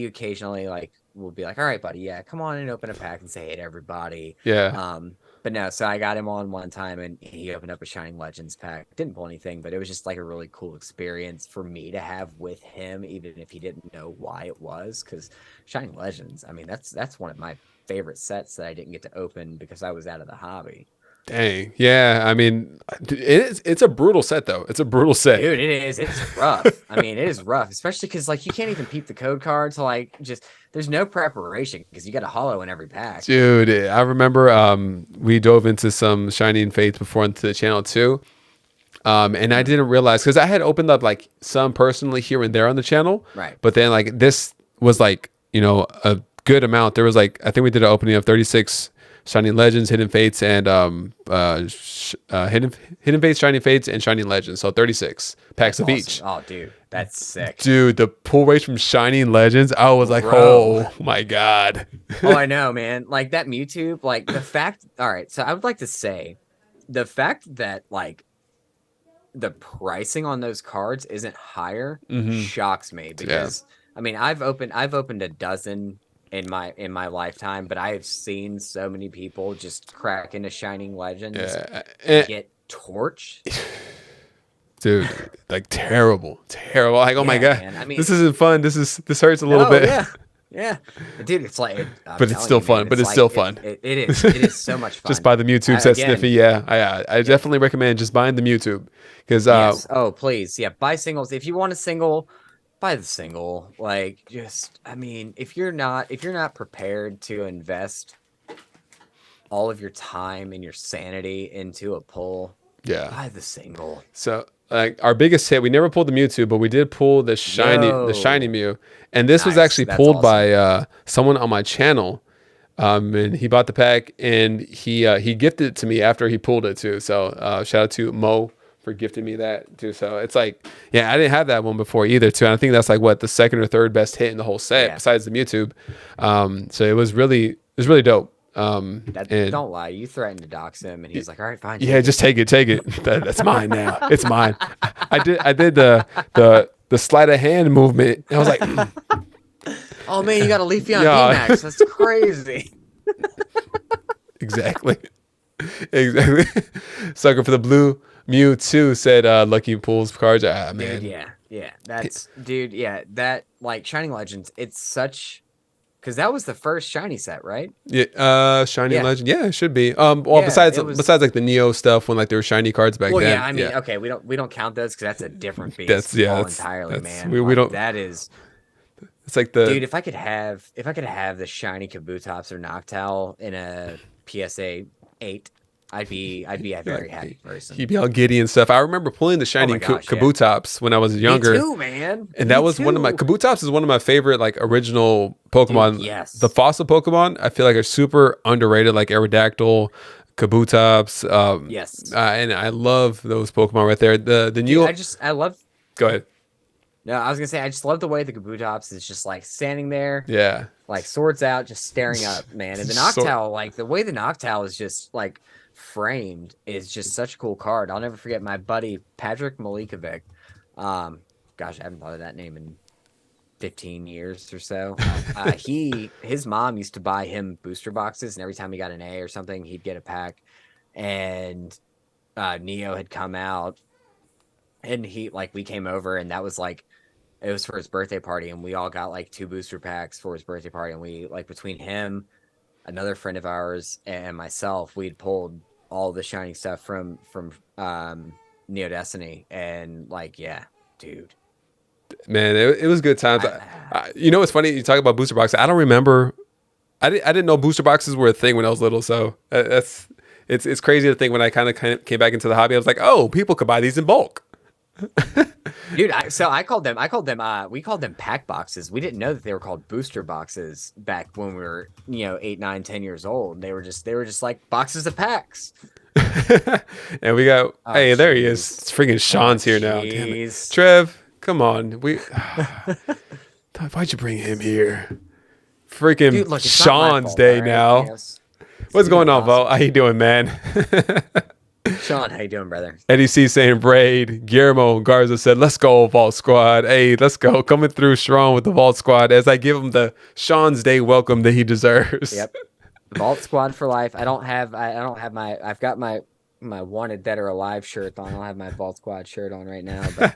occasionally like will be like, all right, buddy, yeah, come on and open a pack and say hey to everybody. Yeah. But no, so I got him on one time and he opened up a Shining Legends pack. Didn't pull anything, but it was just like a really cool experience for me to have with him, even if he didn't know why it was. Because Shining Legends, I mean, that's one of my favorite sets that I didn't get to open because I was out of the hobby. Dang. Yeah. I mean, it's a brutal set though. It's a brutal set. Dude, it is. It's rough. I mean, it is rough, especially because like you can't even peep the code cards. Like, just there's no preparation because you got a hollow in every pack. Dude, I remember we dove into some Shining Fates before into the channel too. And I didn't realize because I had opened up like some personally here and there on the channel. Right. But then like this was like, a good amount. There was like, I think we did an opening of 36 Shining Legends, Hidden Fates, and Hidden Fates, Shining Fates, and Shining Legends. So 36 packs That's of awesome. each. Oh, dude, that's sick. Dude, the pull rates from Shining Legends, I was like, Bro. oh my God. Oh, I know, man. Like that Mewtwo, like the fact. All right, so I would like to say the fact that like the pricing on those cards isn't higher shocks me because I mean I've opened a dozen in my lifetime, but I have seen so many people just crack into Shining Legends and get torched. Dude, like terrible. Like, oh my Yeah, God, man. I mean, this isn't fun. This hurts a little no, bit. yeah, dude. It's like, But it's still fun. But it's still fun. It is. It is so much fun. Just buy the Mewtwo set Again, Sniffy. Yeah, I definitely recommend just buying the Mewtwo because yes. Oh, please, yeah. Buy singles if you want a single. Buy the single. Like, just I mean, if you're not prepared to invest all of your time and your sanity into a pull, yeah. buy the single. So like our biggest hit, we never pulled the Mewtwo, but we did pull the shiny Mew, and this was Nice. actually That's pulled awesome. by someone on my channel. And he bought the pack and he gifted it to me after he pulled it too. So shout out to Mo for gifting me that too. So it's like, yeah, I didn't have that one before either too. And I think that's like what the second or third best hit in the whole set besides the Mewtwo. So it was really dope. And Don't lie. You threatened to dox him, and he's like, "All right, fine." yeah, just take it. That's mine now. It's mine. I did the sleight of hand movement. I was like, Oh man, you got a Leafy on Yeah. VMAX. That's crazy. exactly. Sucker for the blue Mewtwo said lucky pulls cards. Ah man. Dude, yeah. That like Shining Legends. It's such because that was the first shiny set, right? Yeah, shiny Yeah. legend. Yeah, it should be. Well, Yeah, besides it was- like the Neo stuff when like there were shiny cards back Well, then. yeah. I mean, okay, we don't count those because that's a different beast. That's entirely, that's- man. we Like, don't- That is, It's like the dude. If I could have the shiny Kabutops or Noctowl in a PSA 8, I'd be a very happy person. he'd be all giddy and stuff. I remember pulling the shiny gosh, yeah. Kabutops when I was younger. Me too, man. And that Me was one of my too. Kabutops is one of my favorite like original Pokemon. Dude, yes. The fossil Pokemon I feel like are super underrated, like Aerodactyl, Kabutops. Yes. And I love those Pokemon right there. The new. Dude, I love. Go ahead. No, I was gonna say I just love the way the Kabutops is just like standing there, Yeah. like swords out, just staring up, man. And the So, Noctowl, like the way the Noctowl is just like framed is just such a cool card. I'll never forget my buddy Patrick Malikovic. Gosh, I haven't thought of that name in 15 years or so. His mom used to buy him booster boxes, and every time he got an A or something, he'd get a pack. And Neo had come out, and we came over, and that was like it was for his birthday party, and we all got like 2 booster packs for his birthday party, and we like between him, another friend of ours, and myself, we'd pulled all the shiny stuff from Neo Destiny, and like yeah, dude. man, it was good times. You know what's funny? You talk about booster boxes. I don't remember. I didn't know booster boxes were a thing when I was little. So it's crazy to think when I kind of came back into the hobby. I was like, oh, people could buy these in bulk. Dude, we called them pack boxes. We didn't know that they were called booster boxes back when we were 8, 9, 10 years old. They were just like boxes of packs. And we got hey, there he is. It's freaking Sean's here now. Damn it. Trev, come on. Why'd you bring him here? Freaking Dude, look, Sean's fault, day right? now. Yes. What's going on, Vo? How you doing, man? Sean, how you doing, brother? Eddie C saying Braid. Guillermo Garza said, let's go, Vault Squad. Hey, let's go. Coming through strong with the Vault Squad as I give him the Sean's Day welcome that he deserves. Yep. Vault Squad for life. I've got my Wanted Dead or Alive shirt on. I don't have my Vault Squad shirt on right now, but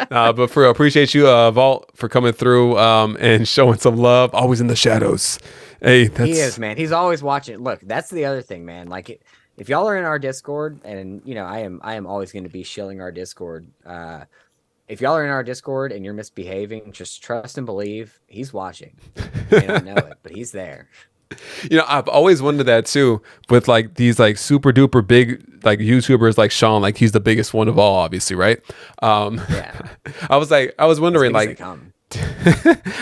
but for real, appreciate you, Vault, for coming through and showing some love. Always in the shadows. Hey, he is, man. He's always watching. Look, that's the other thing, man. Like, if y'all are in our Discord, and I am always going to be shilling our Discord. If y'all are in our Discord and you're misbehaving, just trust and believe he's watching. You don't know it, but he's there. I've always wondered that too, with like these like super duper big like YouTubers like Sean, like he's the biggest one of all, obviously, right? Yeah. I was wondering like, I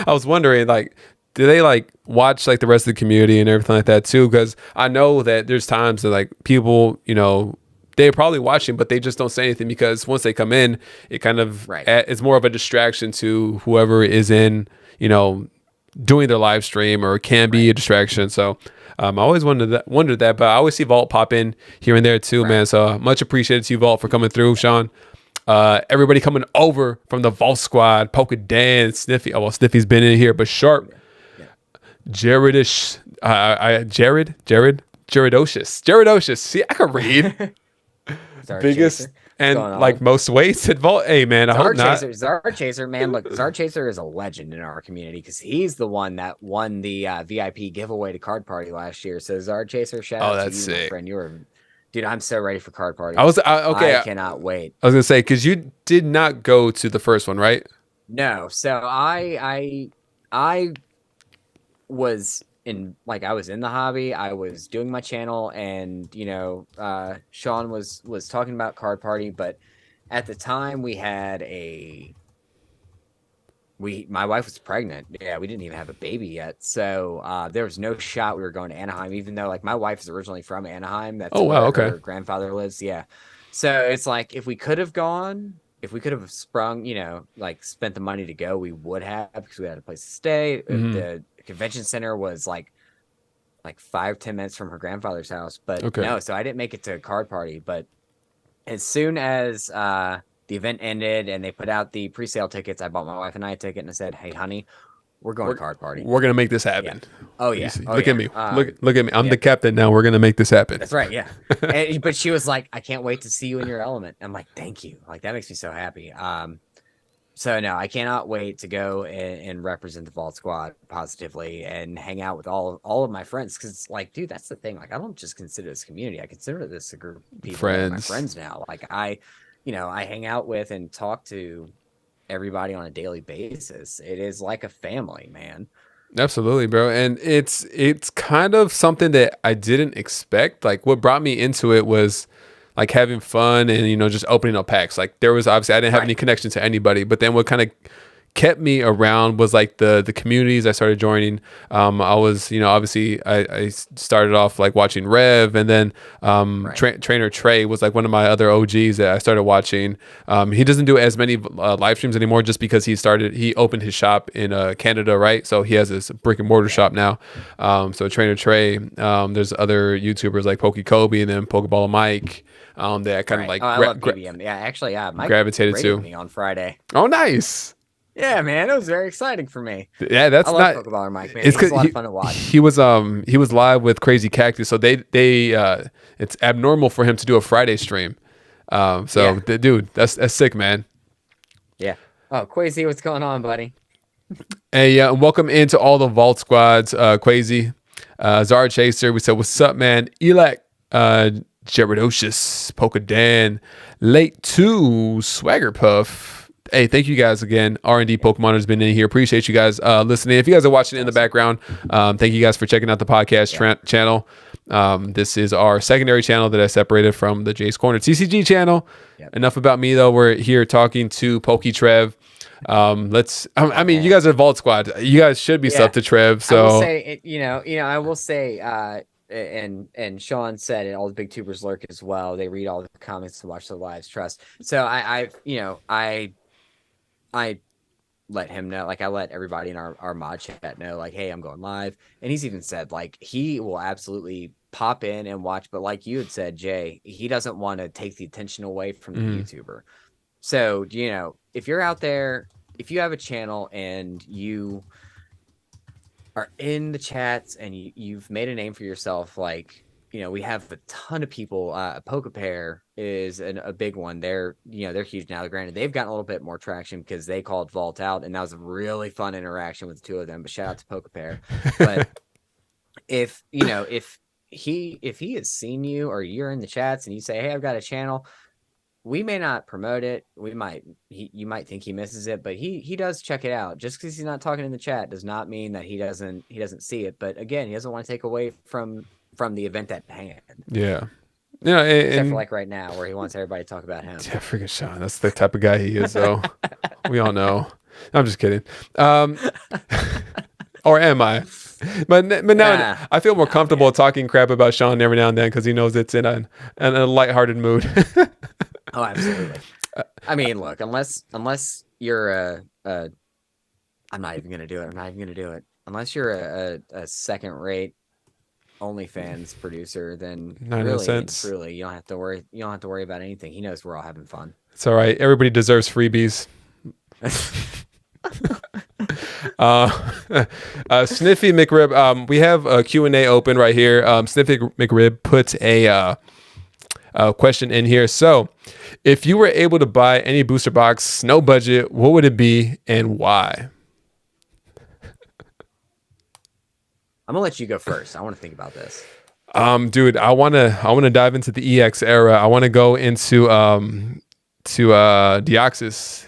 was wondering like, do they like watch like the rest of the community and everything like that too? Because I know that there's times that like people, they're probably watching, but they just don't say anything because once they come in, it kind of it's more of a distraction to whoever is in, doing their live stream, or it can be a distraction. So I always wondered that, but I always see Vault pop in here and there too, man. So much appreciated to you, Vault, for coming through, Sean. Everybody coming over from the Vault Squad, Polka Dan, Sniffy. Oh, well, Sniffy's been in here, but Sharp, Jaredish, Jaredocious. See, I can read. Biggest Chaser. And like most weights at Vault. Hey, man, I hope not. Zard Chaser, man. Look, Zard Chaser is a legend in our community because he's the one that won the VIP giveaway to Card Party last year. So Zard Chaser, shout out to you, sick. My friend. Dude, I'm so ready for Card Party. I cannot wait. I was gonna say, because you did not go to the first one, right? No. So I was in the hobby. I was doing my channel, and Sean was talking about Card Party, but at the time my wife was pregnant. Yeah, we didn't even have a baby yet, so there was no shot we were going to Anaheim, even though like my wife is originally from Anaheim. That's where her grandfather lives. Yeah, so it's like if we could have sprung, like spent the money to go, we would have, because we had a place to stay. Mm-hmm. The convention center was like 5-10 minutes from her grandfather's house, but no, so I didn't make it to Card Party. But as soon as the event ended and they put out the pre-sale tickets, I bought my wife and I a ticket, and I said, hey honey, we're going to Card Party. We're gonna make this happen. Yeah. Oh yeah. Look at me. Look at me. I'm the captain now. We're gonna make this happen. That's right. Yeah. But she was like, I can't wait to see you in your element. I'm like, thank you. Like, that makes me so happy. So no, I cannot wait to go and represent the Vault Squad positively and hang out with all of my friends. Because it's like, dude, that's the thing. Like, I don't just consider this community. I consider this a group of people, my friends now. Like, I hang out with and talk to everybody on a daily basis. It is like a family, man. Absolutely, bro. And it's kind of something that I didn't expect. Like, what brought me into it was like having fun and, just opening up packs. Like, there was obviously, I didn't have any connection to anybody, but then what kind of kept me around was like the communities I started joining. I was, obviously I started off like watching Rev, and then Right. Trainer Trey was like one of my other OGs that I started watching. He doesn't do as many live streams anymore just because he opened his shop in Canada, right? So he has this brick and mortar shop now. So Trainer Trey, there's other YouTubers like Pokey Kobe and then Pokeball Mike that I kind of Right. Oh, like I love PBM. Yeah, actually, yeah. Mike gravitated rated to. me on Friday. Oh, nice. Yeah, man, it was very exciting for me. Yeah, I that's love not. Pokeballer Mike, man. It's He's because a lot of fun to watch. he was live with Crazy Cactus, so they it's abnormal for him to do a Friday stream. Yeah. Dude, that's sick, man. Yeah. Oh, Quasi, what's going on, buddy? Hey, welcome into all the Vault squads, Quasi, Zara Chaser. We said, what's up, man? Elec, Geridocious, Polka Dan, Late 2, Swagger Puff. Hey, thank you guys again. R&D Pokemon has been in here. Appreciate you guys listening. If you guys are watching in the background, thank you guys for checking out the podcast channel. This is our secondary channel that I separated from the Jace Corner TCG channel. Yep. Enough about me, though. We're here talking to Trev. I mean, you guys are Vault Squad. You guys should be sub to Trev. So I will say, I will say, and Sean said, and all the big tubers lurk as well. They read all the comments to watch the lives. Trust. So I let him know, like I let everybody in our mod chat know, like, hey, I'm going live. And he's even said, like, he will absolutely pop in and watch. But like you had said, Jay, he doesn't want to take the attention away from the YouTuber. So, if you're out there, if you have a channel and you are in the chats and you've made a name for yourself, like, we have a ton of people. Pokepair is a big one. They're huge now. Granted, they've gotten a little bit more traction because they called Vault out, and that was a really fun interaction with the two of them. But shout out to Pokepair. But if he has seen you, or you're in the chats and you say, hey, I've got a channel, we may not promote it. You might think he misses it, but he does check it out. Just because he's not talking in the chat does not mean that he doesn't see it. But again, he doesn't want to take away from the event at hand. Yeah. Except for like right now, where he wants everybody to talk about him. Yeah, freaking Sean. That's the type of guy he is, though. We all know. I'm just kidding. Or am I? But now I feel more comfortable talking crap about Sean every now and then because he knows it's in a lighthearted mood. Oh, absolutely. I mean, look, unless you're I'm not even gonna do it. Unless you're a second-rate OnlyFans producer, then really and truly you don't have to worry about anything. He knows we're all having fun. It's all right. Everybody deserves freebies. Sniffy McRib, we have a Q&A open right here. Sniffy McRib puts a question in here. So if you were able to buy any booster box, no budget, what would it be and why? I'm gonna let you go first. I want to think about this. Dude, I wanna dive into the EX era. I want to go into Deoxys,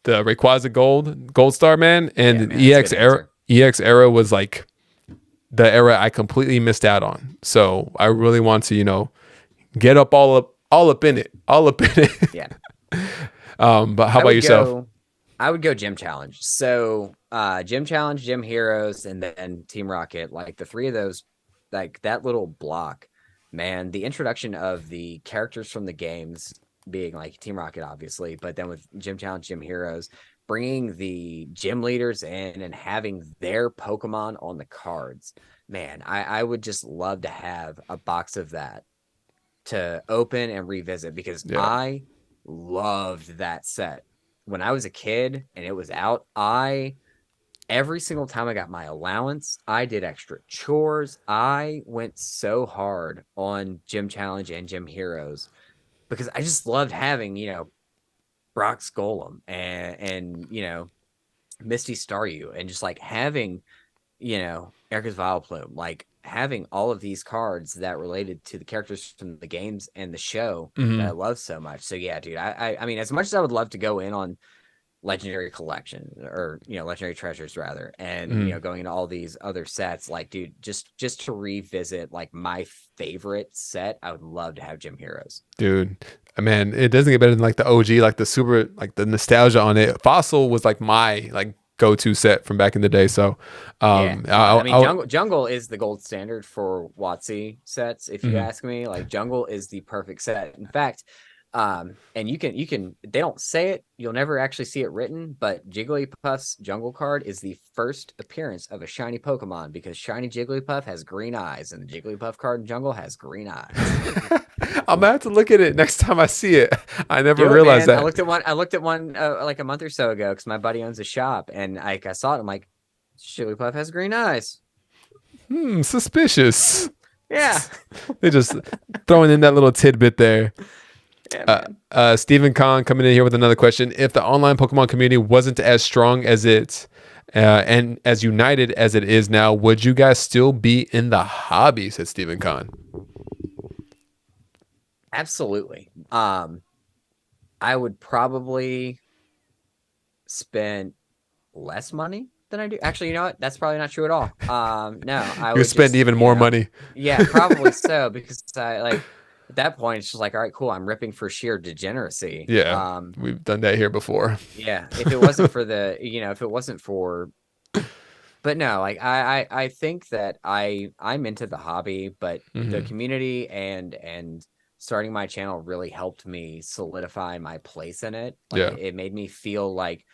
the Rayquaza Gold Star, man, and man, the EX era was like the era I completely missed out on. So I really want to, get all up in it. Yeah. But how about yourself? I would go Gym Challenge. So Gym Challenge, Gym Heroes, and then Team Rocket, like the three of those, like that little block, man, the introduction of the characters from the games being like Team Rocket, obviously, but then with Gym Challenge, Gym Heroes, bringing the gym leaders in and having their Pokemon on the cards, man, I would just love to have a box of that to open and revisit because I loved that set. When I was a kid and it was out, every single time I got my allowance, I did extra chores. I went so hard on Gym Challenge and Gym Heroes because I just loved having, Brock's Golem and Misty Staryu and just like having, Erica's Vileplume, like having all of these cards that related to the characters from the games and the show that I love so much. So yeah, dude, I mean, as much as I would love to go in on legendary collection, or legendary treasures rather, and Mm, going into all these other sets, like, dude, just to revisit like my favorite set, I would love to have Gym Heroes. dude, man, it doesn't get better than like the OG, like the super, like the nostalgia on it. Fossil was like my like go-to set from back in the day. So, Yeah, I mean, I Jungle is the gold standard for WotC sets. If you mhm. ask me, like, Jungle is the perfect set. In fact, and you can they don't say it, you'll never actually see it written, but Jigglypuff's Jungle card is the first appearance of a shiny Pokemon, because shiny Jigglypuff has green eyes, and the Jigglypuff card in Jungle has green eyes. I'm gonna have to look at it next time I see it. I never Do it, realized man. I that. looked at one. I looked at one like a month or so ago because my buddy owns a shop, and I saw it. I'm like, Jigglypuff has green eyes. Suspicious. Yeah, They just throwing in that little tidbit there. yeah, man. Stephen Kahn coming in here with another question. If the online Pokemon community wasn't as strong as and as united as it is now, would you guys still be in the hobby? Said Stephen Kahn. Absolutely. I would probably spend less money than I do. Actually, you know what? That's probably not true at all. No, I You would spend just, even more money. yeah, probably so, because I like at that point it's just like, all right, cool. I'm ripping for sheer degeneracy. Yeah, we've done that here before. Yeah. If it wasn't for if it wasn't for, but no, like I think that I'm into the hobby, but the Mhm. community and starting my channel really helped me solidify my place in it. Like, Yeah, it made me feel like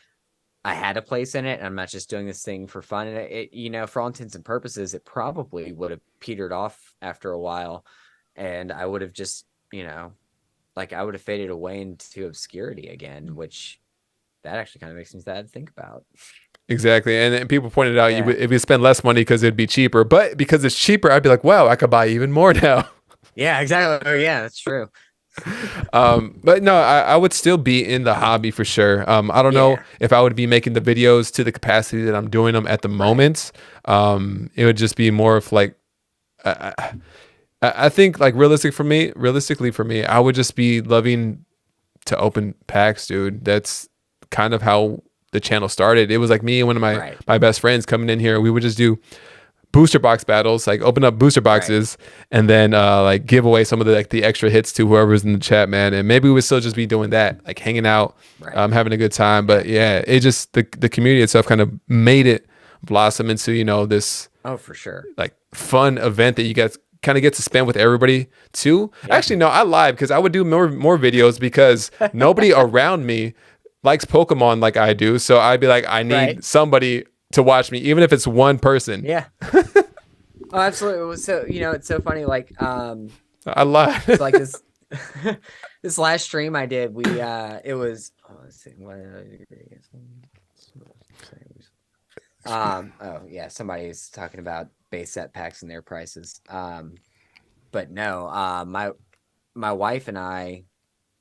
I had a place in it, and I'm not just doing this thing for fun. And for all intents and purposes, it probably would have petered off after a while, and I would have just, like, I would have faded away into obscurity again, which that actually kind of makes me sad to think about. exactly. And people pointed out Yeah. if you spend less money because it'd be cheaper, but because it's cheaper, I'd be like, wow, I could buy even more now. Yeah, exactly. Oh, yeah, that's true. But no, I would still be in the hobby for sure. I don't know Yeah. if I would be making the videos to the capacity that I'm doing them at the Right. moment. It would just be more of like, I, I think like realistically for me, I would just be loving to open packs, dude. That's kind of how the channel started. It was like me and one of Right. my best friends coming in here. We would just do booster box battles, like open up booster Right. boxes and then like give away some of the like the extra hits to whoever's in the chat, man. And maybe we would still just be doing that, like hanging out, Right. having a good time. Yeah. But yeah, it just the community itself kind of made it blossom into, this Oh, for sure. like fun event that you guys kind of get to spend with everybody too. Yeah. Actually, no, I lied because I would do more videos because nobody around me likes Pokemon like I do. So I'd be like, I need Right. somebody to watch me, even if it's one person. Yeah. Oh, absolutely. So, it's so funny. Like, I lied. so like this, this last stream I did, it was, let's see, oh yeah, somebody's talking about base set packs and their prices. But no, my wife and I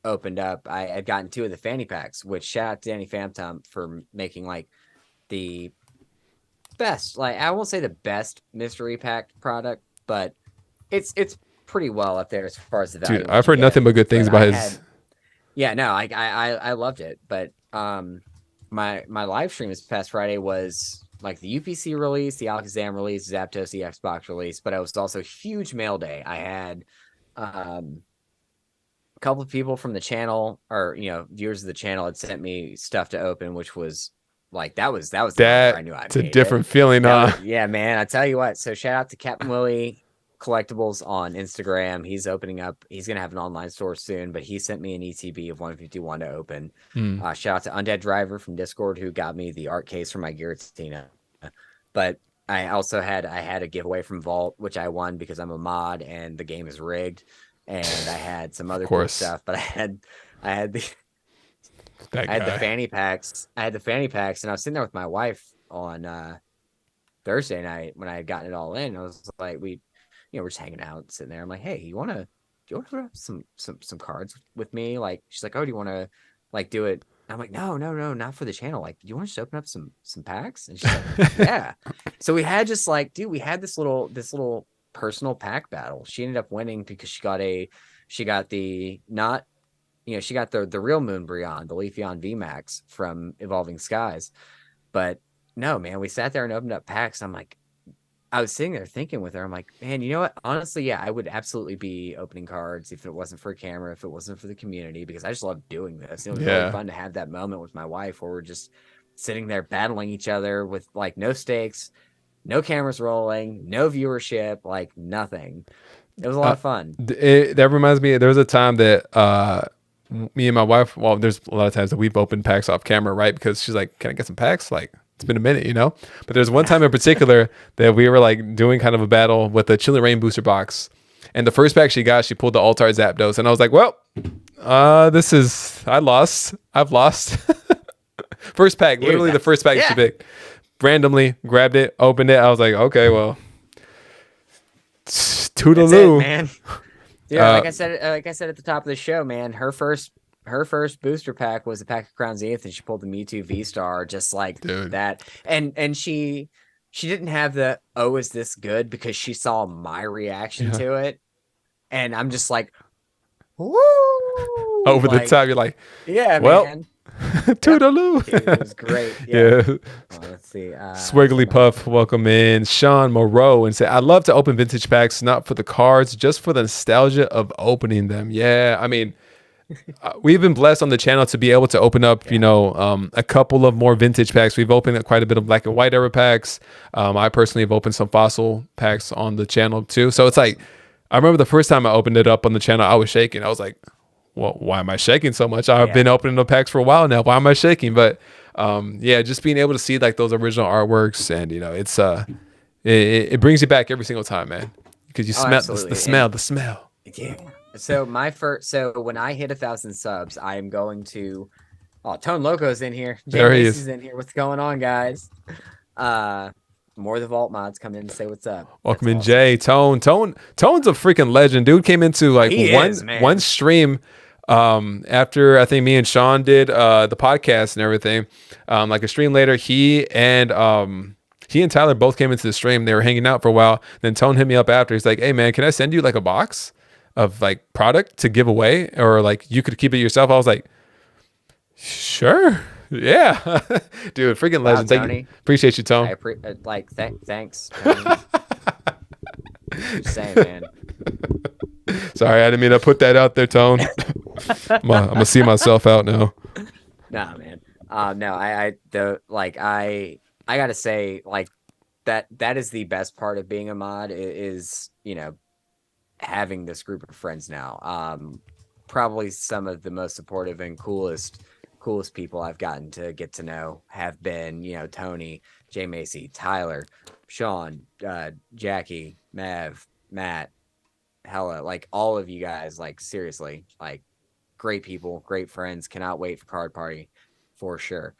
opened up. I had gotten 2 of the fanny packs, which shout out to Danny Phantom for making like the best, like, I won't say the best mystery pack product, but it's pretty well up there as far as the value. Dude, I've heard nothing but good things about his. Yeah, no, I loved it, but my live stream this past Friday was like the UPC release, the Alakazam release, Zapdos EX box release, but it was also huge mail day. I had a couple of people from the channel, or viewers of the channel, had sent me stuff to open, which was like, that was the moment where I knew I It's a made different it. feeling, huh? Yeah, man, I tell you what. So shout out to Captain Willie Collectibles on Instagram. He's opening up. He's gonna have an online store soon, but he sent me an ETB of 151 to open. Shout out to Undead Driver from Discord, who got me the art case for my Giratina. But I also had a giveaway from Vault, which I won because I'm a mod and the game is rigged. And I had some other cool stuff, but I had the fanny packs. I had the fanny packs, and I was sitting there with my wife on Thursday night when I had gotten it all in. I was like, we're just hanging out, sitting there. I'm like, hey, do you want to grab some cards with me? Like, she's like, oh, do you want to like do it? And I'm like, no, not for the channel. Like, do you want to just open up some packs? And she's like, yeah. So we had just like, dude, we had this little personal pack battle. She ended up winning because she got the not she got the real Moonbreon, the Leafeon VMAX from Evolving Skies. But no, man, we sat there and opened up packs. I'm like, I was sitting there thinking with her, I'm like, man, you know what? Honestly, yeah, I would absolutely be opening cards if it wasn't for a camera, if it wasn't for the community, because I just love doing this. It was really Yeah. fun to have that moment with my wife where we're just sitting there battling each other with like no stakes, no cameras rolling, no viewership, like nothing. It was a lot Uh, of fun. that reminds me, there was a time that me and my wife, well, there's a lot of times that we've opened packs off camera, right? Because she's like, can I get some packs? Like, it's been a minute, you know? But there's one time in particular that we were like doing kind of a battle with the Chilling Rain booster box. And the first pack she got, she pulled the Altar Zapdos. And I was like, well, I lost. I've lost. First pack, Dude, literally the first pack she picked. Randomly grabbed it, opened it. I was like, okay, well, that's it, toodaloo. man. Yeah, Uh, like I said at the top of the show, man, her first booster pack was a pack of Crown Zenith, and she pulled the Mewtwo V Star just like dude. that. And she didn't have the oh, is this good? Because she saw my reaction Yeah. to it. And I'm just like, woo, Over the like, top, you're like, yeah, well, man. toodaloo. Dude, it was great. Yeah. Let's see. Swiggly Puff, welcome in. Sean Moreau and say, I love to open vintage packs, not for the cards, just for the nostalgia of opening them. Yeah, I mean, we've been blessed on the channel to be able to open up, a couple of more vintage packs. We've opened quite a bit of black and white era packs. I personally have opened some fossil packs on the channel too. So it's like, I remember the first time I opened it up on the channel, I was shaking. I was like, well, why am I shaking so much? I've been opening the packs for a while now. Why am I shaking? But yeah, just being able to see like those original artworks, and it's it brings you back every single time, man, because you smell absolutely. the smell. Yeah. So when I hit 1,000 subs, I am going to. Oh, Tone Loco's in here. Jay There he Macy's is. in here. What's going on, guys? More of the Vault mods come in and say what's up. Welcome in, That's awesome. Jay. Tone's a freaking legend, dude. Came into like He is, man. one stream after I think me and Sean did the podcast and everything. Like a stream later, he and Tyler both came into the stream. They were hanging out for a while. Then Tone hit me up after. He's like, "Hey man, can I send you like a box of like product to give away, or like you could keep it yourself?" I was like, "Sure." Yeah. Dude, freaking Wow, legend. Thank Tony. you. Appreciate you, Tone. Thanks. Tony. Just saying, man. Sorry, I didn't mean to put that out there, Tone. I'm gonna see myself out now. Nah, man. No, I gotta say, like that is the best part of being a mod is having this group of friends now. Probably some of the most supportive and coolest people I've gotten to get to know have been, Tony, Jay Macy, Tyler, Sean, Jackie, Mav, Matt, Hella, like all of you guys, like seriously, like great people, great friends. Cannot wait for Card Party for sure.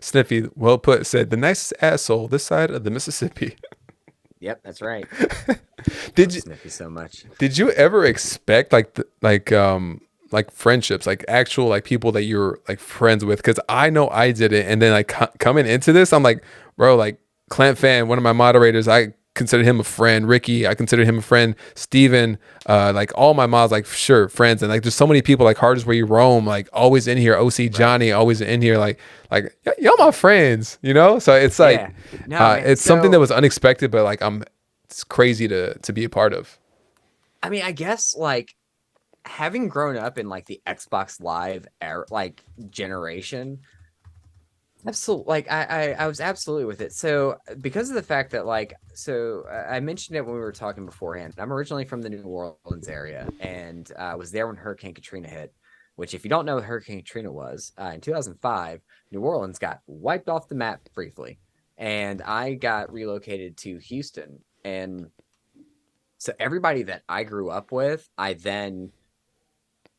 Sniffy, well put, said the nicest asshole this side of the Mississippi. Yep, that's right. Did you Sniffy so much? did you ever expect like friendships, like actual like people that you're like friends with? Because I know I did it, and then like coming into this, I'm like, bro, like Clamp Fan, one of my moderators, I consider him a friend. Ricky, I consider him a friend. Steven, like all my mods, like sure friends, and like there's so many people like Hardest Where You Roam, like always in here. OC Johnny, always in here. Like y'all my friends, So it's like No, man. it's something that was unexpected, but like it's crazy to be a part of. I mean, I guess like having grown up in like the Xbox Live era, like generation, absolutely, like I was absolutely with it. So because of the fact that I mentioned it when we were talking beforehand. I'm originally from the New Orleans area, and I was there when Hurricane Katrina hit. Which, if you don't know what Hurricane Katrina was, in 2005, New Orleans got wiped off the map briefly, and I got relocated to Houston. And so everybody that I grew up with, I then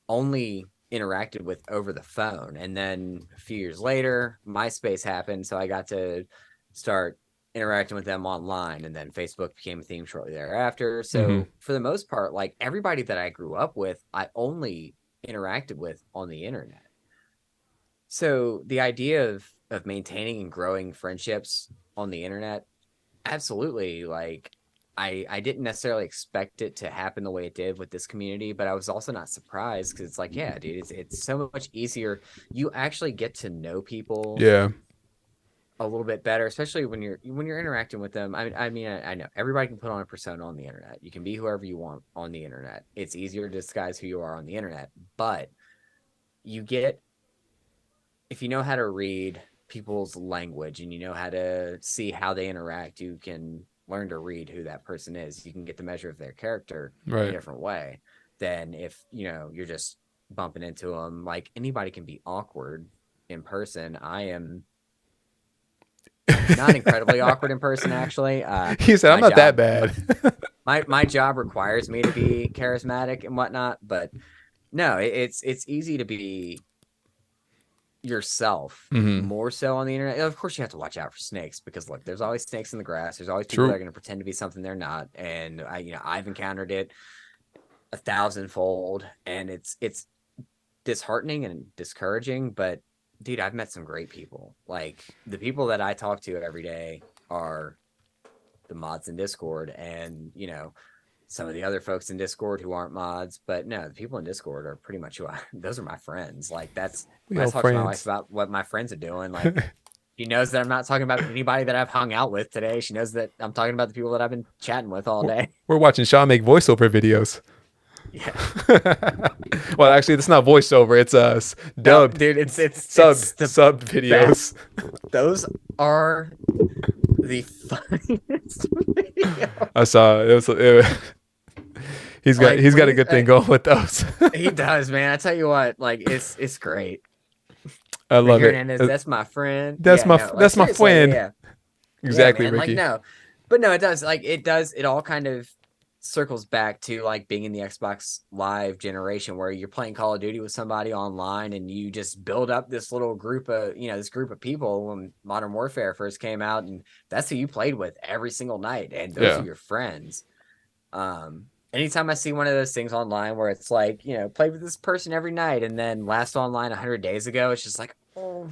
only interacted with over the phone. And then a few years later, MySpace happened, so I got to start interacting with them online, and then Facebook became a theme shortly thereafter. So for the most part, like everybody that I grew up with, I only interacted with on the internet. So the idea of maintaining and growing friendships on the internet, absolutely, like I didn't necessarily expect it to happen the way it did with this community, but I was also not surprised because it's like, yeah, dude, it's so much easier. You actually get to know people Yeah. a little bit better, especially when you're interacting with them. I know everybody can put on a persona on the internet. You can be whoever you want on the internet. It's easier to disguise who you are on the internet, but you get if you know how to read people's language and you know how to see how they interact, you can learn to read who that person is. You can get the measure of their character in a Right. different way than if, you're just bumping into them. Like anybody can be awkward in person. I am not incredibly awkward in person, actually. He said, "I'm My not that job, bad." my job requires me to be charismatic and whatnot, but no, it's easy to be yourself Hmm. more so on the internet. Of course, you have to watch out for snakes because look, there's always snakes in the grass. There's always people that True. are going to pretend to be something they're not, and I've encountered it a thousandfold, and it's disheartening and discouraging. But dude, I've met some great people. Like the people that I talk to every day are the mods in Discord, and some of the other folks in Discord who aren't mods, but no, the people in Discord are pretty much those are my friends. Like that's We when I all talk to my wife friends. about what my friends are doing. Like she knows that I'm not talking about anybody that I've hung out with today. She knows that I'm talking about the people that I've been chatting with all day. We're watching Sean make voiceover videos. Yeah. Well, actually, it's not voiceover. It's No, dubbed dude, it's subbed the subbed videos. best. Those are the funniest videos. I saw Like he's when got a he's good thing going with those. he does, man. I tell you what, like it's great. I Ricky love it. Hernandez, that's my friend. That's Yeah, my no, like that's my seriously, yeah, friend. yeah. Yeah, Exactly, man. Like Ricky. no, but no, it does. Like it all kind of circles back to like being in the Xbox Live generation where you're playing Call of Duty with somebody online and you just build up this little group of this group of people when Modern Warfare first came out, and that's who you played with every single night, and those are Yeah. your friends. Anytime I see one of those things online where it's like, play with this person every night and then last online 100 days ago, it's just like, oh,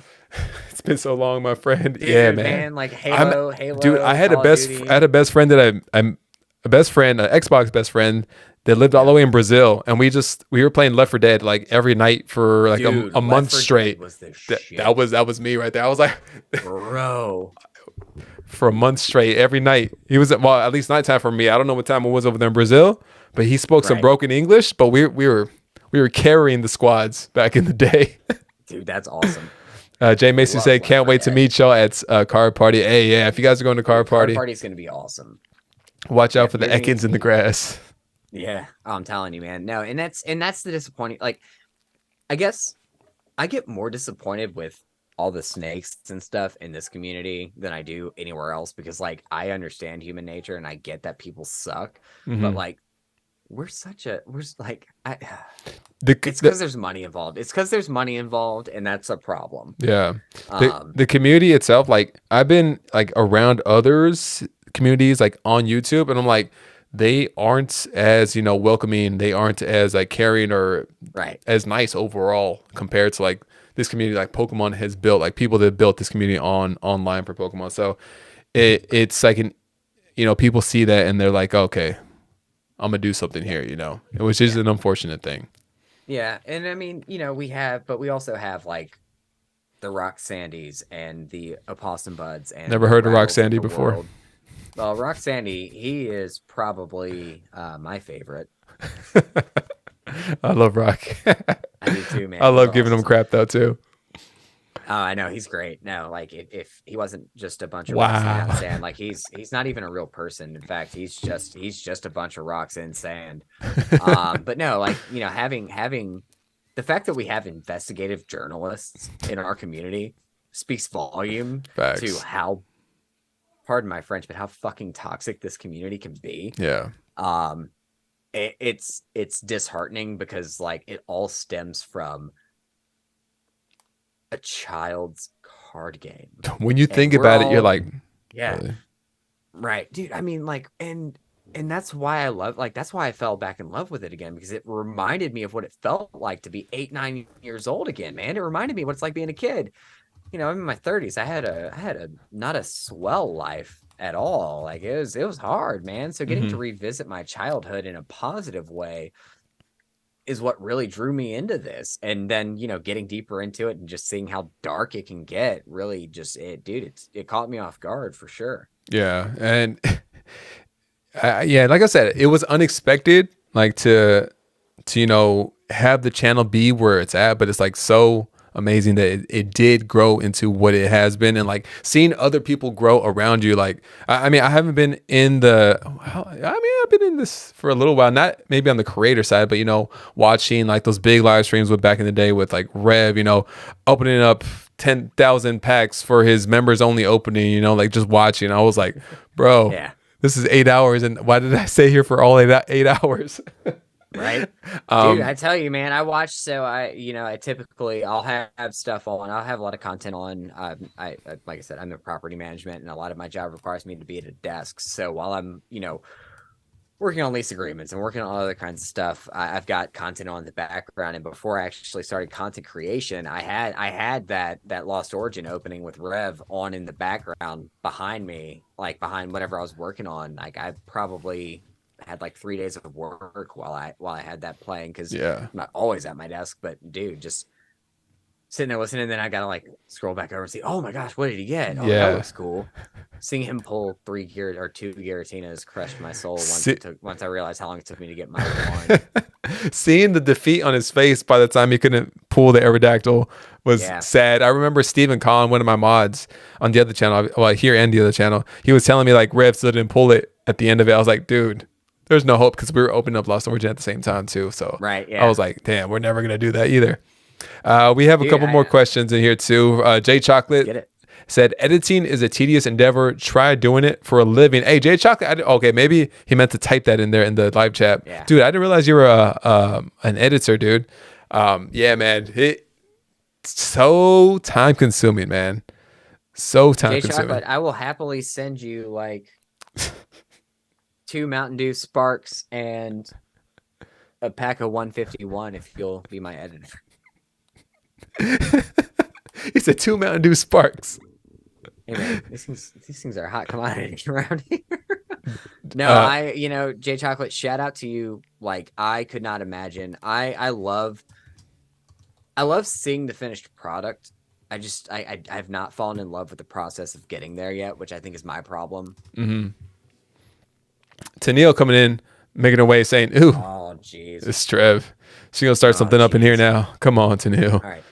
It's been so long, my friend. Yeah, dude, man. man, like I'm dude. Halo, Call of Duty. I had a best friend that I'm a best friend, an Xbox best friend that lived all the Yeah. way in Brazil, and we were playing Left 4 Dead like every night for like Dude, a month Left 4 Dead straight. was the That, shit. that was me right there. I was like, Bro. for a month straight, every night. He was well, at least nighttime for me. I don't know what time it was over there in Brazil, but he spoke some Right. broken English. But we were carrying the squads back in the day. Dude, that's awesome. Jay Macy Love said, Left "Can't 4 wait to Dead. meet y'all at card party." Hey, yeah, if you guys are going to card Card party, Party's gonna be awesome. watch out Yeah, for the Disney. Ekans in the grass. Yeah, I'm telling you, man. No, and that's the disappointing. Like, I guess I get more disappointed with all the snakes and stuff in this community than I do anywhere else because, like, I understand human nature and I get that people suck, but Mhm. like, we're like, The, it's the because there's money involved. It's because there's money involved, and that's a problem. yeah, Um, the community itself. Like I've been like around others communities like on YouTube, and I'm like, they aren't as welcoming. They aren't as like caring or right. as nice overall compared to like this community like Pokemon has built, like people that built this community online for Pokemon. So it's like people see that and they're like, okay, I'm gonna do something here, which is Yeah. an unfortunate thing. Yeah, and I mean, but we also have like the Rock Sandys and the Opossum Buds and Never the heard of Rock Rattles Sandy the before. world. Well, Rock Sandy, he is probably my favorite. I love Rock. I do too, man. I He's love giving him awesome. crap though too. Oh, I know he's great. No, like if he wasn't just a bunch of rocks Wow. hanging out in sand, like he's not even a real person. In fact, he's just a bunch of rocks in sand. But no, like having the fact that we have investigative journalists in our community speaks volume Facts. to how, pardon my French, but how fucking toxic this community can be. Yeah. It's disheartening because like it all stems from a child's card game. When you think we're about it, you're all- like, Yeah, really? right, dude. I mean, like, and that's why that's why I fell back in love with it again because it reminded me of what it felt like to be 8, 9 years old again, man. It reminded me what it's like being a kid. I'm in my 30s. I had a not a swell life at all. Like it was hard, man. So getting to Hmm. revisit my childhood in a positive way is what really drew me into this. And then, getting deeper into it and just seeing how dark it can get really just it caught me off guard for sure. Yeah, and yeah, like I said, it was unexpected, like to have the channel be where it's at, but it's like so amazing that it did grow into what it has been, and like seeing other people grow around you. Like I mean, I haven't been in I've been in this for a little while, not maybe on the creator side, but watching like those big live streams with back in the day with like Rev, opening up 10,000 packs for his members only opening, like just watching. I was like, bro, Yeah. this is 8 hours, and why did I stay here for all 8 hours? Right. Dude, I tell you, man, I watch, so I typically I'll have stuff on. I'll have a lot of content on. I like I said, I'm in property management, and a lot of my job requires me to be at a desk. So while I'm, working on lease agreements and working on other kinds of stuff, I've got content on in the background. And before I actually started content creation, I had that Lost Origin opening with Rev on in the background behind me, like behind whatever I was working on. Like I probably had like 3 days of work while I had that playing, because Yeah. I'm not always at my desk. But dude, just sitting there listening, and then I gotta like scroll back over and see, oh my gosh, what did he get? Oh, Yeah. that looks cool. Seeing him pull 2 Giratinas crushed my soul once I realized how long it took me to get my one. Seeing the defeat on his face by the time he couldn't pull the Aerodactyl was sad. I remember Stephen Collin, one of my mods on the other channel, well, here and the other channel, he was telling me like Rev still didn't pull it at the end of it. I was like, dude, there's no hope, because we were opening up Lost Origin at the same time too. So right, yeah. I was like, damn, we're never gonna do that either. We have a couple more questions in here too. Jay Chocolate said, editing is a tedious endeavor. Try doing it for a living. Hey, Jay Chocolate. Okay, maybe he meant to type that in there in the live chat. Yeah. Dude, I didn't realize you were an editor, dude. Yeah, man. It's so time consuming, man. So time consuming. Jay Chocolate, I will happily send you like 2 Mountain Dew Sparks and a pack of 151 if you'll be my editor. He said 2 Mountain Dew Sparks. Hey man, these things are hot commodities around here. No, Jay Chocolate, shout out to you. Like, I could not imagine. I love seeing the finished product. I've not fallen in love with the process of getting there yet, which I think is my problem. Mm-hmm. Tennille coming in, making her way, saying, ooh, oh jeez, it's Trev. She's gonna start something up in here now. Come on, Tennille. All right.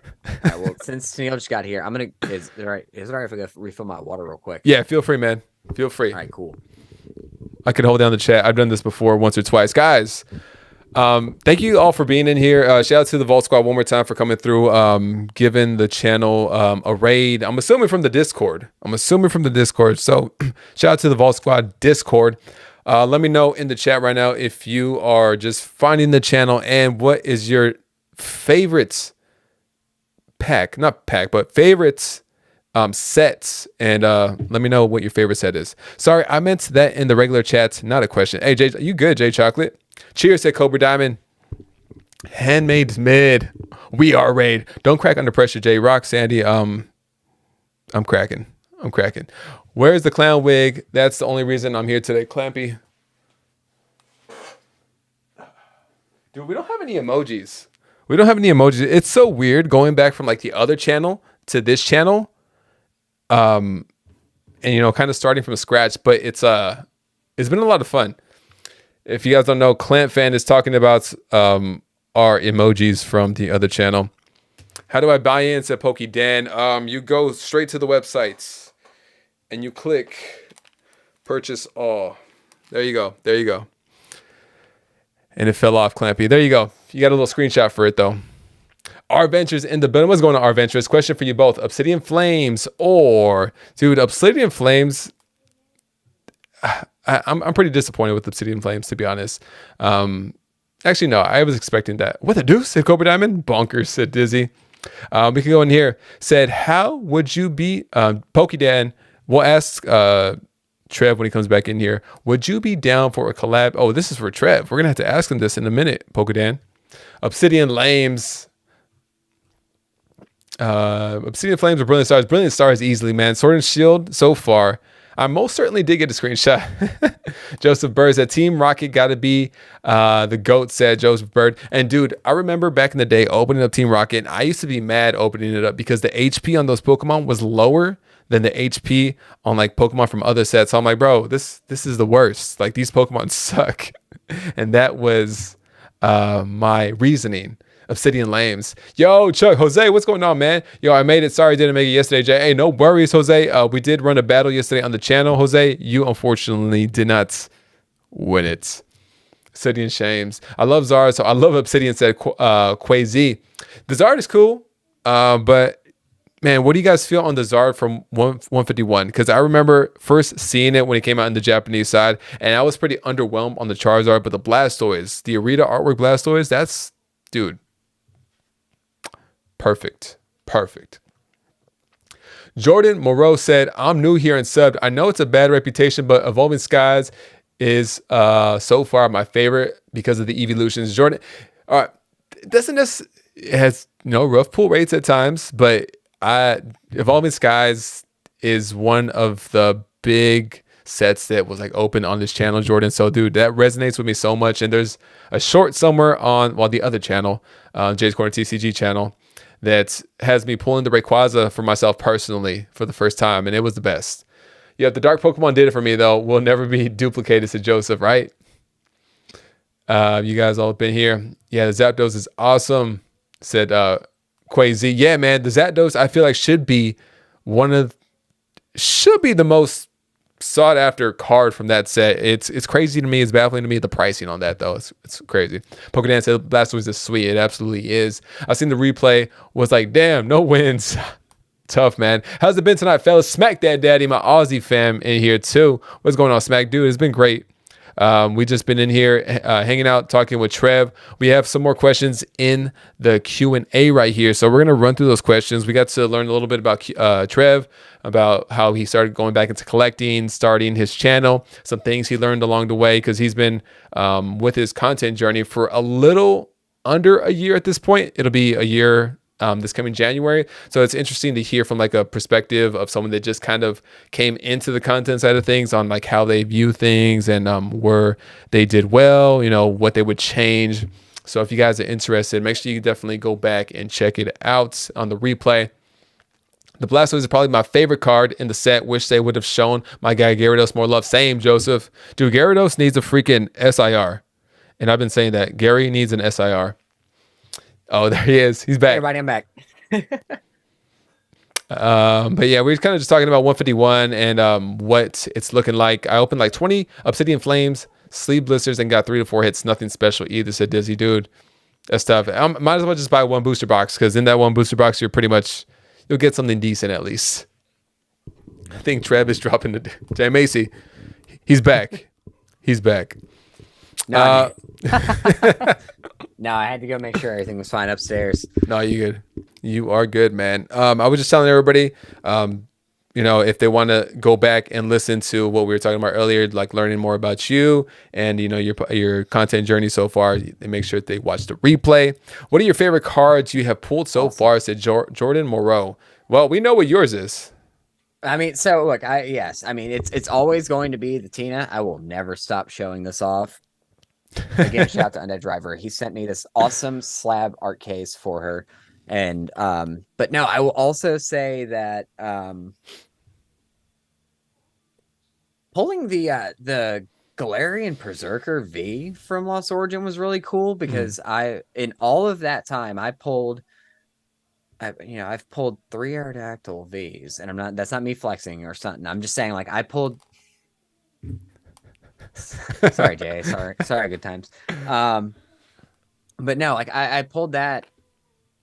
Well, since Tennille just got here, is it all right if I go refill my water real quick? Yeah, feel free, man. Feel free. All right, cool. I could hold down the chat. I've done this before once or twice. Guys, thank you all for being in here. Shout out to the Vault Squad one more time for coming through, giving the channel a raid. I'm assuming from the Discord. So shout out to the Vault Squad Discord. Let me know in the chat right now if you are just finding the channel and what is your favorites favorites sets, and let me know what your favorite set is. Sorry, I meant that in the regular chats, not a question. Hey, Jay, you good, Jay Chocolate? Cheers, said Cobra Diamond. Handmaid's mid. We are raid. Don't crack under pressure, Jay. Rock, Sandy. I'm cracking. Where's the clown wig? That's the only reason I'm here today. Clampy. Dude, we don't have any emojis. It's so weird going back from like the other channel to this channel. And kind of starting from scratch, but it's been a lot of fun. If you guys don't know, Clamp Fan is talking about our emojis from the other channel. How do I buy in? Said Pokey Dan. You go straight to the websites and you click purchase all. There you go. And it fell off, Clampy. There you go. You got a little screenshot for it though. R Ventures in the building. What's going on, R Ventures? Question for you both: Obsidian Flames or, dude, Obsidian Flames. I'm pretty disappointed with Obsidian Flames, to be honest. Actually, no, I was expecting that. What the deuce? Said Cobra Diamond. Bonkers, said Dizzy. We can go in here. Said, how would you be, Pokedan, we'll ask Trev when he comes back in here. Would you be down for a collab? Oh, this is for Trev. We're going to have to ask him this in a minute, Pokedan. Obsidian Flames. Obsidian Flames or Brilliant Stars? Brilliant Stars easily, man. Sword and Shield so far. I most certainly did get a screenshot. Joseph Bird said, Team Rocket got to be the GOAT, said Joseph Bird. And dude, I remember back in the day opening up Team Rocket. And I used to be mad opening it up because the HP on those Pokemon was lower than the HP on like Pokemon from other sets. So I'm like, bro, this is the worst. Like these Pokemon suck. And that was my reasoning. Obsidian Lames. Yo, Chuck, Jose, what's going on, man? Yo, I made it. Sorry I didn't make it yesterday, Jay. Hey, no worries, Jose. We did run a battle yesterday on the channel, Jose. You unfortunately did not win it. Obsidian Shames. I love Zard, so I love Obsidian, said Quazy. The Zard is cool, but man, what do you guys feel on the Zard from 151? Because I remember first seeing it when it came out in the Japanese side, and I was pretty underwhelmed on the Charizard, but the Blastoise, the Arita artwork Blastoise, that's, dude, perfect. Jordan Moreau said, I'm new here and subbed. I know it's a bad reputation, but Evolving Skies is so far my favorite because of the evolutions. Jordan, all right, it has rough pull rates at times, but Evolving Skies is one of the big sets that was like open on this channel, Jordan. So dude, that resonates with me so much. And there's a short somewhere on the other channel, Jay's Corner TCG channel, that has me pulling the Rayquaza for myself personally for the first time, and it was the best. Yeah, the Dark Pokemon did it for me, though. Will never be duplicated, said Joseph, right? You guys all have been here. Yeah, the Zapdos is awesome, said Quazy. Yeah, man, the Zapdos I feel like should be the most sought after card from that set. It's crazy to me. It's baffling to me, the pricing on that though. It's crazy. Pokedan said Blastoise is sweet. It absolutely is. I've seen the replay, was like, damn, no wins. Tough, man. How's it been tonight, fellas? Smack that daddy, my Aussie fam in here too. What's going on, Smack? Dude, it's been great. We just been in here hanging out, talking with Trev. We have some more questions in the Q&A right here. So we're going to run through those questions. We got to learn a little bit about Trev, about how he started going back into collecting, starting his channel, some things he learned along the way, because he's been with his content journey for a little under a year at this point. It'll be a year this coming January. So it's interesting to hear from like a perspective of someone that just kind of came into the content side of things on like how they view things and where they did well, what they would change. So if you guys are interested, make sure you definitely go back and check it out on the replay. The Blastoise is probably my favorite card in the set. Wish they would have shown my guy Gyarados more love. Same, Joseph. Dude, Gyarados needs a freaking SIR. And I've been saying that. Gary needs an SIR. Oh, there he is. He's back. Hey, everybody, I'm back. But yeah, we're kind of just talking about 151 and what it's looking like. I opened like 20 Obsidian Flames, Sleeve Blisters, and got 3 to 4 hits. Nothing special either, said Dizzy. Dude, that's tough. Might as well just buy one booster box, because in that one booster box, you'll get something decent at least. I think Trev is dropping the Jay Macy. He's back. He's back. No, no, I had to go make sure everything was fine upstairs. No, you good. You are good, man. I was just telling everybody, if they want to go back and listen to what we were talking about earlier, like learning more about you and your content journey so far, they make sure that they watch the replay. What are your favorite cards you have pulled so far? Said Jordan Moreau. Well, we know what yours is. I mean, so look, it's always going to be the Tina. I will never stop showing this off. Again, shout out to Undead Driver. He sent me this awesome slab art case for her. And but no, I will also say that pulling the Galarian Berserker V from Lost Origin was really cool, because in all of that time I've pulled 3 Aerodactyl Vs, and that's not me flexing or something. I'm just saying, like, I pulled sorry, Jay. Sorry, good times. But no, like I pulled that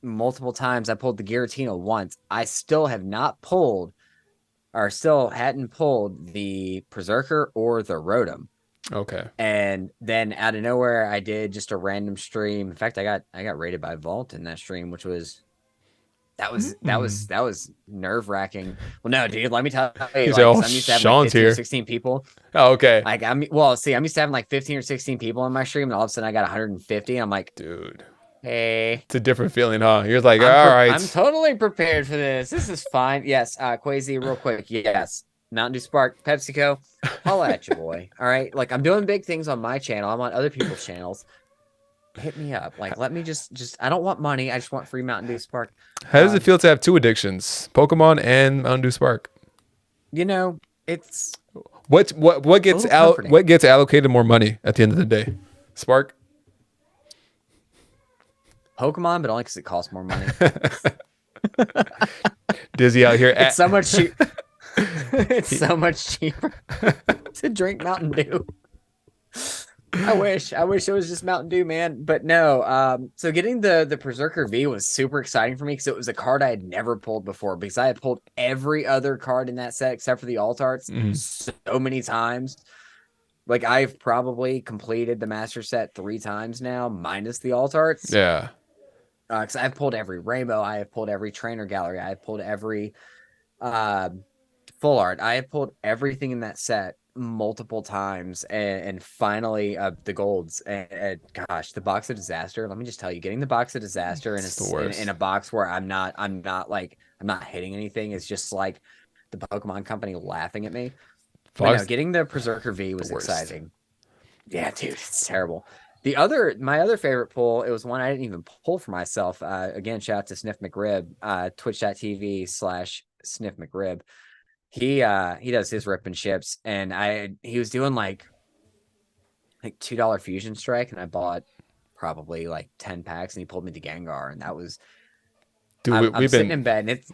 multiple times. I pulled the Giratina once. I still have not pulled, or still hadn't pulled, the Berserker or the Rotom. Okay. And then out of nowhere, I did just a random stream. In fact, I got rated by Vault in that stream, which was that was nerve wracking. Well, no, dude, let me tell you, like, I'm used to having like 15 or 16 people. Oh, okay. Like I'm used to having like 15 or 16 people in my stream, and all of a sudden I got 150. I'm like, dude, hey, it's a different feeling, huh? You're like, all right, I'm totally prepared for this. This is fine. Yes, Quasi, real quick. Yes, Mountain Dew Spark, PepsiCo, holla at your boy. All right. Like I'm doing big things on my channel. I'm on other people's channels. Hit me up. Like, let me just I don't want money. I just want free Mountain Dew Spark. How does it feel to have two addictions, Pokemon and Mountain Dew Spark? You know, it's What a gets little comforting. what gets allocated more money at the end of the day? Spark. Pokemon, but only because it costs more money. Dizzy out here. It's so much cheap. It's so much cheaper to drink Mountain Dew. I wish it was just Mountain Dew, man. But no. So getting the Berserker V was super exciting for me because it was a card I had never pulled before. Because I had pulled every other card in that set except for the alt arts so many times. Like I've probably completed the master set 3 times now, minus the alt arts. Yeah. Because I've pulled every rainbow, I have pulled every trainer gallery, I have pulled every full art, I have pulled everything in that set multiple times, and finally the golds. And gosh, the box of disaster. Let me just tell you, getting the box of disaster in a box where I'm not hitting anything is just like the Pokemon Company laughing at me. But no, getting the Berserker V was exciting. Yeah, dude, it's terrible. My other favorite pull, it was one I didn't even pull for myself. Again, shout out to Sniff McRib, twitch.tv/Sniff McRib. He does his rip and ships, and he was doing like $2 Fusion Strike, and I bought probably like 10 packs, and he pulled me to Gengar, and that was, dude, I'm sitting in bed, and it's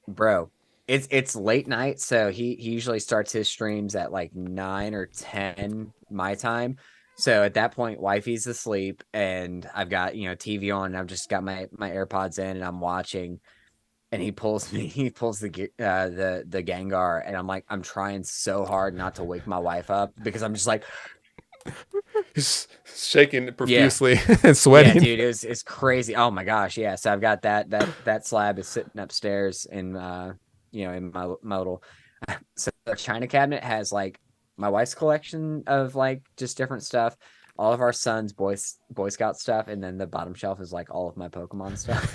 bro, it's late night, so he usually starts his streams at like 9 or 10 my time. So at that point, wifey's asleep, and I've got TV on, and I've just got my AirPods in, and I'm watching. And he pulls the Gengar, and I'm like, I'm trying so hard not to wake my wife up because I'm just like, he's shaking profusely and sweating. Yeah, dude, it's crazy. Oh my gosh, yeah. So I've got that slab is sitting upstairs in in my little so the china cabinet has like my wife's collection of like just different stuff, all of our sons' Boy Scout stuff, and then the bottom shelf is like all of my Pokemon stuff.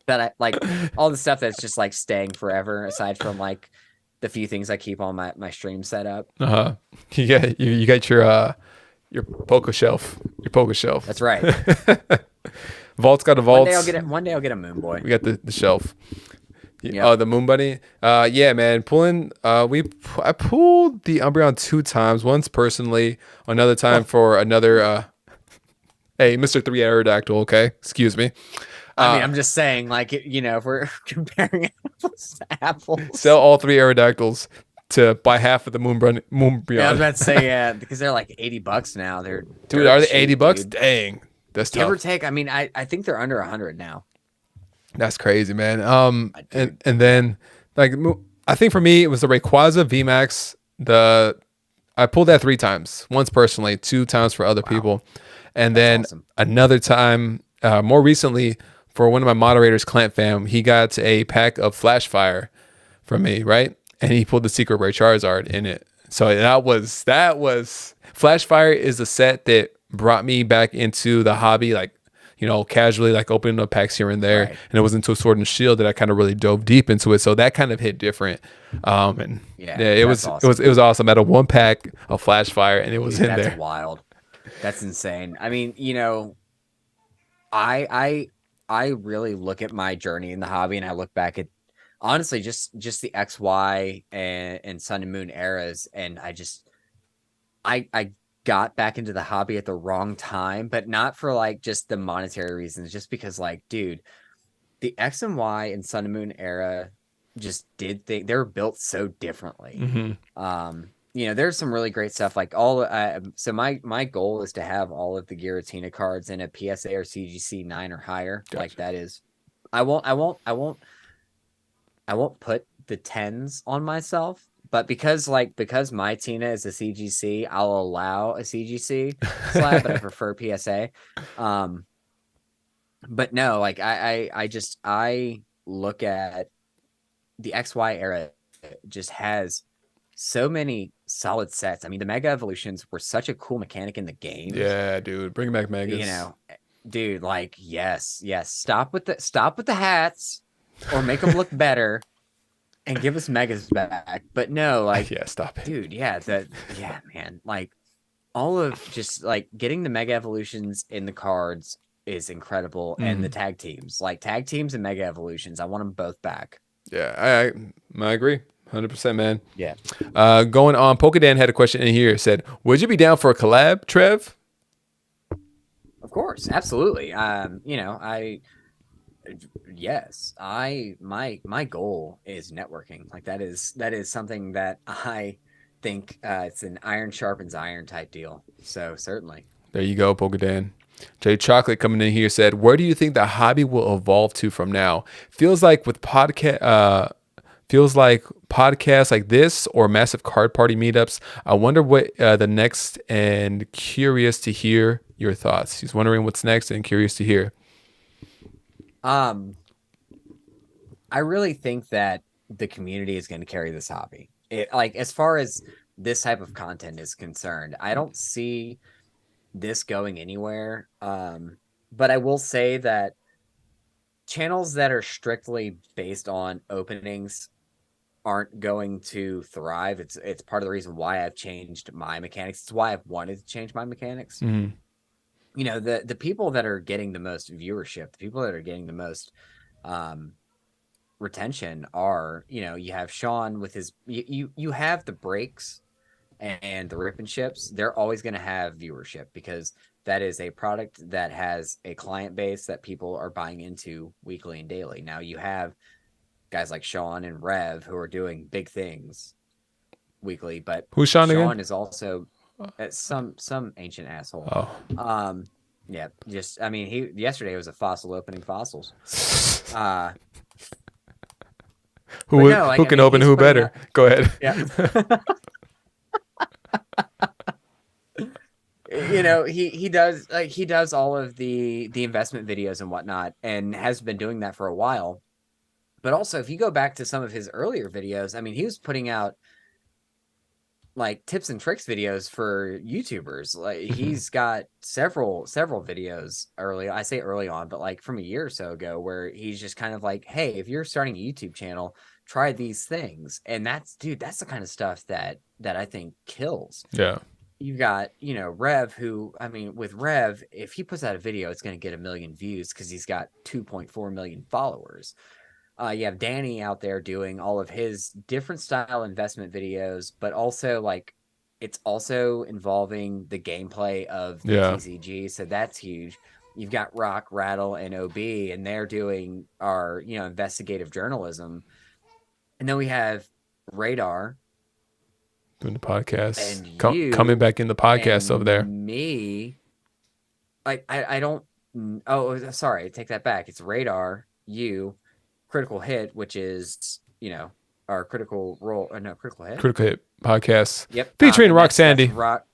That I like, all the stuff that's just like staying forever, aside from like the few things I keep on my stream set up. You got your Poke shelf. Your Poke shelf. That's right. Vault's got a vault. One day I'll get a Moon Boy. We got the shelf. Oh, the Moon Bunny. Yeah, man. Pulling. I pulled the Umbreon 2 times. Once personally, another time for another. Hey, Mr. 3 Aerodactyl. Okay, excuse me. I mean, I'm just saying, like, if we're comparing apples to apples, sell all 3 Aerodactyls to buy half of the Moonbreon. Yeah, I was about to say, yeah, because they're like $80 now. Are they $80? Dude. Dang, that's tough. Give or take. I mean, I think they're under 100 now. That's crazy, man. And then like I think for me it was the Rayquaza VMAX. I pulled that 3 times. Once personally, 2 times for other people, and that's then another time more recently for one of my moderators, Clamp Fam. He got a pack of Flash Fire from me, right? And he pulled the secret rare Charizard in it. So that was Flash Fire is the set that brought me back into the hobby, like casually, like opening up packs here and there. Right. And it was into Sword and Shield that I kind of really dove deep into it. So that kind of hit different. And it was awesome. It was awesome. I had a 1 pack of Flash Fire, and it was in there. That's wild. That's insane. I mean, I really look at my journey in the hobby, and I look back at honestly just the XY and Sun and Moon eras, and I got back into the hobby at the wrong time, but not for like just the monetary reasons, just because like, dude, the X and Y and Sun and Moon era just they were built so differently. Mm-hmm. There's some really great stuff, like so my goal is to have all of the Giratina cards in a PSA or CGC 9 or higher. Gotcha. Like that is, I won't put the 10s on myself, but because my Tina is a CGC, I'll allow a CGC slab, but I prefer PSA. But no, like I look at the XY era, just has so many solid sets. I mean, the Mega Evolutions were such a cool mechanic in the game. Yeah, dude, bring back Megas. Dude, like yes. Stop with the hats, or make them look better. and give us megas back. But no, like, Yeah, stop it. dude, yeah, man, like all of just like getting the mega evolutions in the cards is incredible, and the tag teams, like tag teams and mega evolutions, I want them both back. Yeah, I agree. 100%, man. Yeah, Going on, Polkadan had a question in here. Said, would you be down for a collab, Trev? of course, absolutely. Yes, my goal is networking. Like that is something that I think it's an iron sharpens iron type deal. So certainly. There you go, Polkadan. Jay Chocolate coming in here said, where do you think the hobby will evolve to from now? Feels like podcasts like this or massive card party meetups. I wonder what the next, and curious to hear your thoughts. He's wondering what's next and curious to hear. Um, I really think that the community is going to carry this hobby. It like as far as this type of content is concerned, I don't see this going anywhere. But I will say that channels that are strictly based on openings aren't going to thrive. It's part of the reason why I've changed my mechanics. It's why I've wanted to change my mechanics. Mm-hmm. You know, the people that are getting the most viewership, the people that are getting the most um retention are, you have Sean with his you have the breaks and the rip and ships. They're always going to have viewership because that is a product that has a client base that people are buying into weekly and daily. Now you have guys like Sean and Rev who are doing big things weekly, but Who's Sean again? is also some ancient asshole. Oh, Yeah, just I mean, he yesterday was a fossil opening fossils. Who can open who better? Go ahead. Yeah. He does all of the investment videos and whatnot, and has been doing that for a while. But also, if you go back to some of his earlier videos, I mean, he was putting out like tips and tricks videos for YouTubers. Like he's got several videos early. I say early on, but like from a year or so ago, where he's just kind of like, hey, if you're starting a YouTube channel, try these things. And that's the kind of stuff that I think kills. Yeah. You got, Rev, who, I mean, with Rev, if he puts out a video, it's going to get 1 million views because he's got 2.4 million followers. You have Danny out there doing all of his different style investment videos, but also like it's also involving the gameplay of the TCG. So that's huge. You've got Rock, Rattle, and OB, and they're doing our, investigative journalism. And then we have Radar doing the podcast, and coming back in the podcast over there. Me, I don't. Oh, sorry, take that back. It's Radar, you, Critical Hit, which is our critical role. Critical Hit podcast. Yep, featuring Rock Sandy. Rock.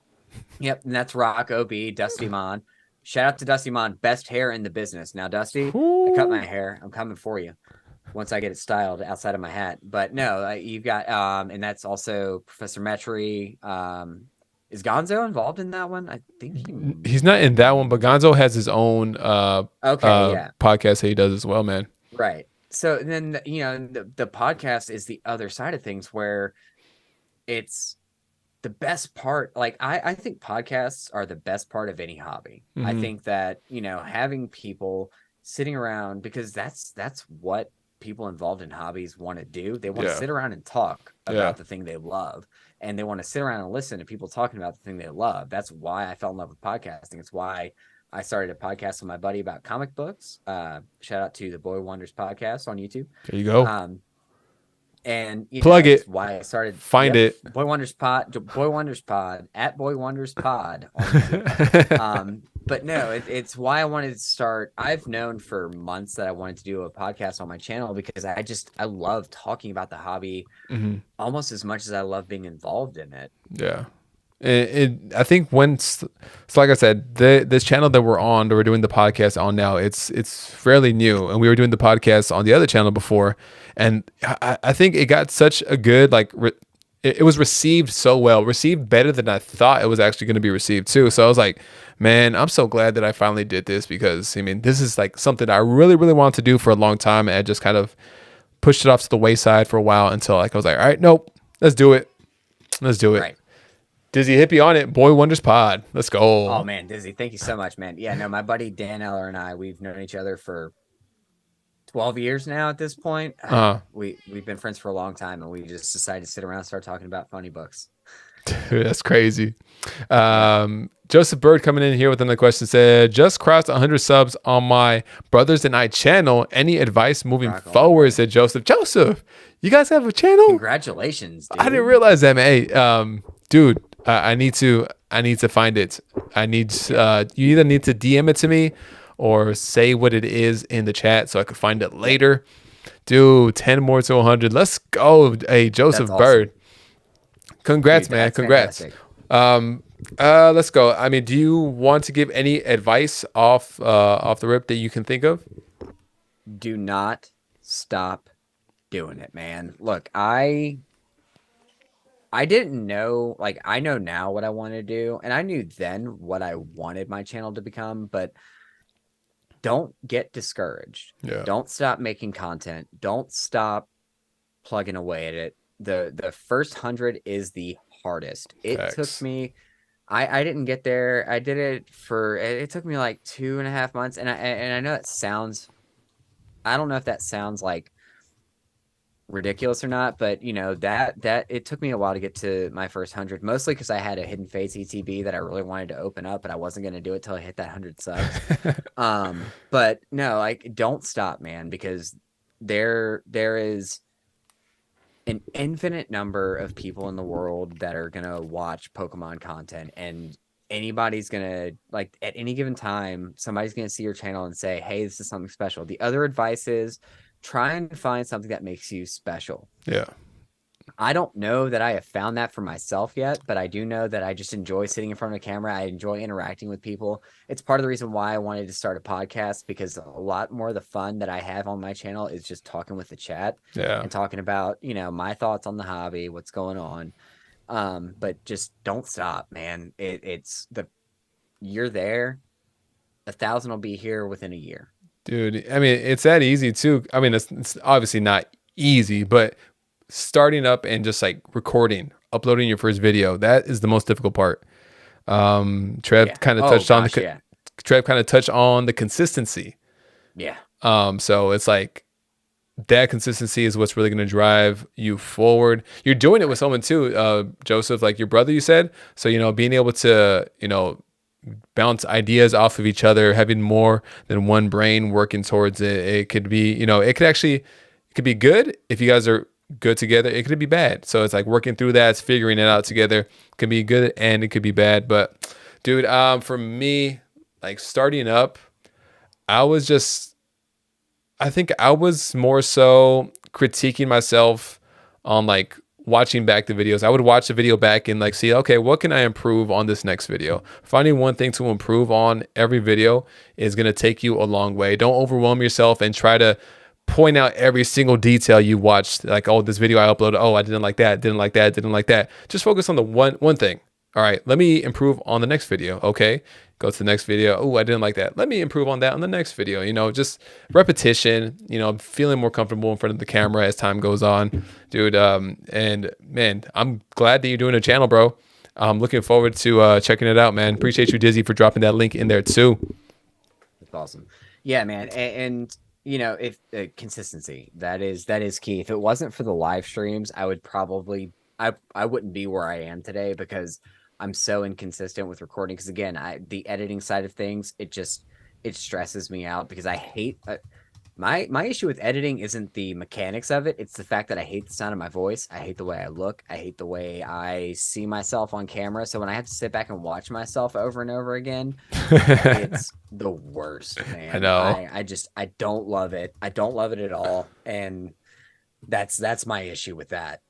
Yep, and that's Rock, OB, Dusty Mon. Shout out to Dusty Mon, best hair in the business. Now, Dusty, I cut my hair. I'm coming for you once I get it styled outside of my hat. But no, you've got and that's also Professor Metry. Is Gonzo involved in that one? I think he's not in that one, but Gonzo has his own podcast that he does as well, man. Right. So then the podcast is the other side of things where it's the best part. Like I think podcasts are the best part of any hobby. Mm-hmm. I think that having people sitting around, because that's what people involved in hobbies want to do. They want to sit around and talk about the thing they love, and they want to sit around and listen to people talking about the thing they love. That's why I fell in love with podcasting. It's why I started a podcast with my buddy about comic books. Shout out to the Boy Wonders podcast on YouTube. There you go. And plug it. Why I started. Find it. Boy Wonders Pod at Boy Wonders Pod on YouTube. But no, it's why I wanted to start. I've known for months that I wanted to do a podcast on my channel because I love talking about the hobby almost as much as I love being involved in it. Yeah. I think so like I said, this channel that we're doing the podcast on now, it's fairly new, and we were doing the podcast on the other channel before, and I think it got such a good it was received better than I thought it was actually going to be received too. So I was like, man, I'm so glad that I finally did this, because I mean, this is like something I really, really wanted to do for a long time, and I just kind of pushed it off to the wayside for a while until like I was like, all right, nope, let's do it. Let's do it. Right. Dizzy hippie on it. Boy Wonders Pod. Let's Oh go. man, Dizzy, thank you so much, man. Yeah, no, my buddy Dan Eller and I, we've known each other for 12 years now at this point. We've been friends for a long time, and we just decided to sit around and start talking about funny books. Dude, that's crazy. Joseph Bird coming in here with another question said, just crossed 100 subs on my Brothers and I channel. Any advice moving forward? Said Joseph. Joseph, you guys have a channel? Congratulations, dude. I didn't realize that, man. Hey, dude, I need to find it. You either need to DM it to me or say what it is in the chat so I could find it later. Dude, 10 more to 100. Let's go. Hey, Joseph Bird. Congrats, dude, man. Congrats. Let's go. I mean, do you want to give any advice off the rip that you can think of? Do not stop doing it, man. Look, I didn't know, like, I know now what I want to do, and I knew then what I wanted my channel to become, but don't get discouraged. Yeah. Don't stop making content. Don't stop plugging away at it. The first 100 is the hardest. It took me, I didn't get there. I did it took me like 2.5 months. And I know that sounds, I don't know if that sounds like ridiculous or not, but you know, that it took me a while to get to my first 100, mostly because I had a Hidden Fates ETB that I really wanted to open up, but I wasn't going to do it till I hit that 100 subs. But no, like, don't stop, man, because there is an infinite number of people in the world that are going to watch Pokemon content, and anybody's going to, like, at any given time, somebody's going to see your channel and say, hey, this is something special. The other advice is try and find something that makes you special. Yeah. I don't know that I have found that for myself yet, but I do know that I just enjoy sitting in front of a camera. I enjoy interacting with people. It's part of the reason why I wanted to start a podcast, because a lot more of the fun that I have on my channel is just talking with the chat and talking about, you know, my thoughts on the hobby, what's going on. But just don't stop, man. You're there. 1,000 will be here within a year. Dude, I mean, it's that easy too. I mean, it's obviously not easy, but starting up and just like recording, uploading your first video, that is the most difficult part. Trev kind of touched on Trev kind of touched on the consistency. Yeah. So it's like that consistency is what's really going to drive you forward. You're doing it with someone too, Joseph, like your brother, you said. So, you know, being able to, you know, bounce ideas off of each other, having more than one brain working towards it. It could be, you know, it could be good if you guys are good together. It could be bad. So it's like working through that, it's figuring it out together. It can be good and it could be bad. But dude, for me, like starting up, I think I was more so critiquing myself on like watching back the videos. I would watch the video back and like see, okay, what can I improve on this next video? Finding one thing to improve on every video is going to take you a long way. Don't overwhelm yourself and try to point out every single detail you watched. Like, oh, this video I uploaded, oh, I didn't like that, didn't like that, didn't like that. Just focus on the one thing. All right, let me improve on the next video. Okay, go to the next video. Oh, I didn't like that. Let me improve on that on the next video. You know, just repetition, you know, feeling more comfortable in front of the camera as time goes on, dude. And man, I'm glad that you're doing a channel, bro. I'm looking forward to checking it out, man. Appreciate you, Dizzy, for dropping that link in there too. That's awesome. Yeah, man. And you know, if consistency, that is key. If it wasn't for the live streams, I would probably, I wouldn't be where I am today, because I'm so inconsistent with recording. Because again, the editing side of things, it stresses me out, because I hate my issue with editing isn't the mechanics of it. It's the fact that I hate the sound of my voice. I hate the way I look. I hate the way I see myself on camera. So when I have to sit back and watch myself over and over again, it's the worst, man. I know. I don't love it. I don't love it at all. And that's my issue with that.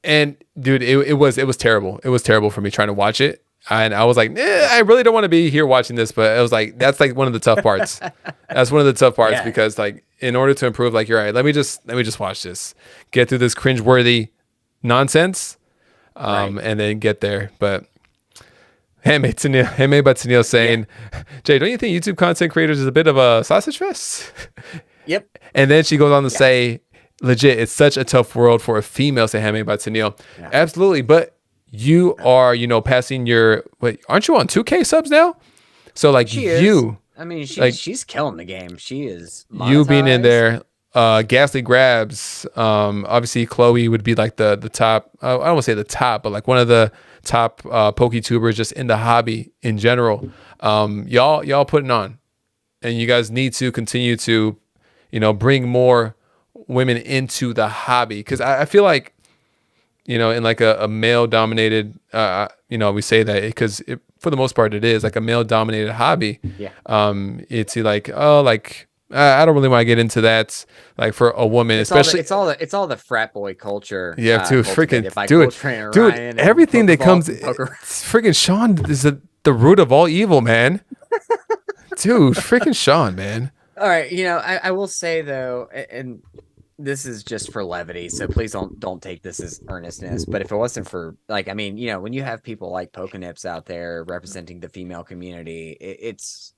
And dude, it was terrible. It was terrible for me trying to watch it. And I was like, I really don't want to be here watching this. But it was like, that's like one of the tough parts. That's one of the tough parts, because like, in order to improve, like, you're right, let me just watch this, get through this cringeworthy nonsense, and then get there. But Handmade by Tennille saying, Jay, don't you think YouTube content creators is a bit of a sausage fest? Yep. And then she goes on to Yeah. say, legit, it's such a tough world for a female to handmade by Tennille. Yeah. Absolutely. But you are, passing your, wait, aren't you on 2K subs now? So like She is. you, I mean, like she's killing the game. She is you being in monetized. there, Ghastly Grabs, obviously Chloe would be like the top, I don't want to say the top, but like one of the top PokeTubers just in the hobby in general. Y'all putting on, and you guys need to continue to, bring more women into the hobby. Cause I feel like, in like a male dominated, we say that because for the most part it is like a male dominated hobby. Yeah. It's like, oh, like, I don't really want to get into that. Like for a woman, especially, It's all the frat boy culture. yeah, dude, Cultivated freaking, by dude, Coltrane dude, Ryan and everything that Pokeball comes, and Poker. freaking Sean is the root of all evil, man. Dude, freaking Sean, man. All right, I will say though, and this is just for levity, so please don't take this as earnestness. But if it wasn't for like, I mean, when you have people like Pokenips out there representing the female community, it's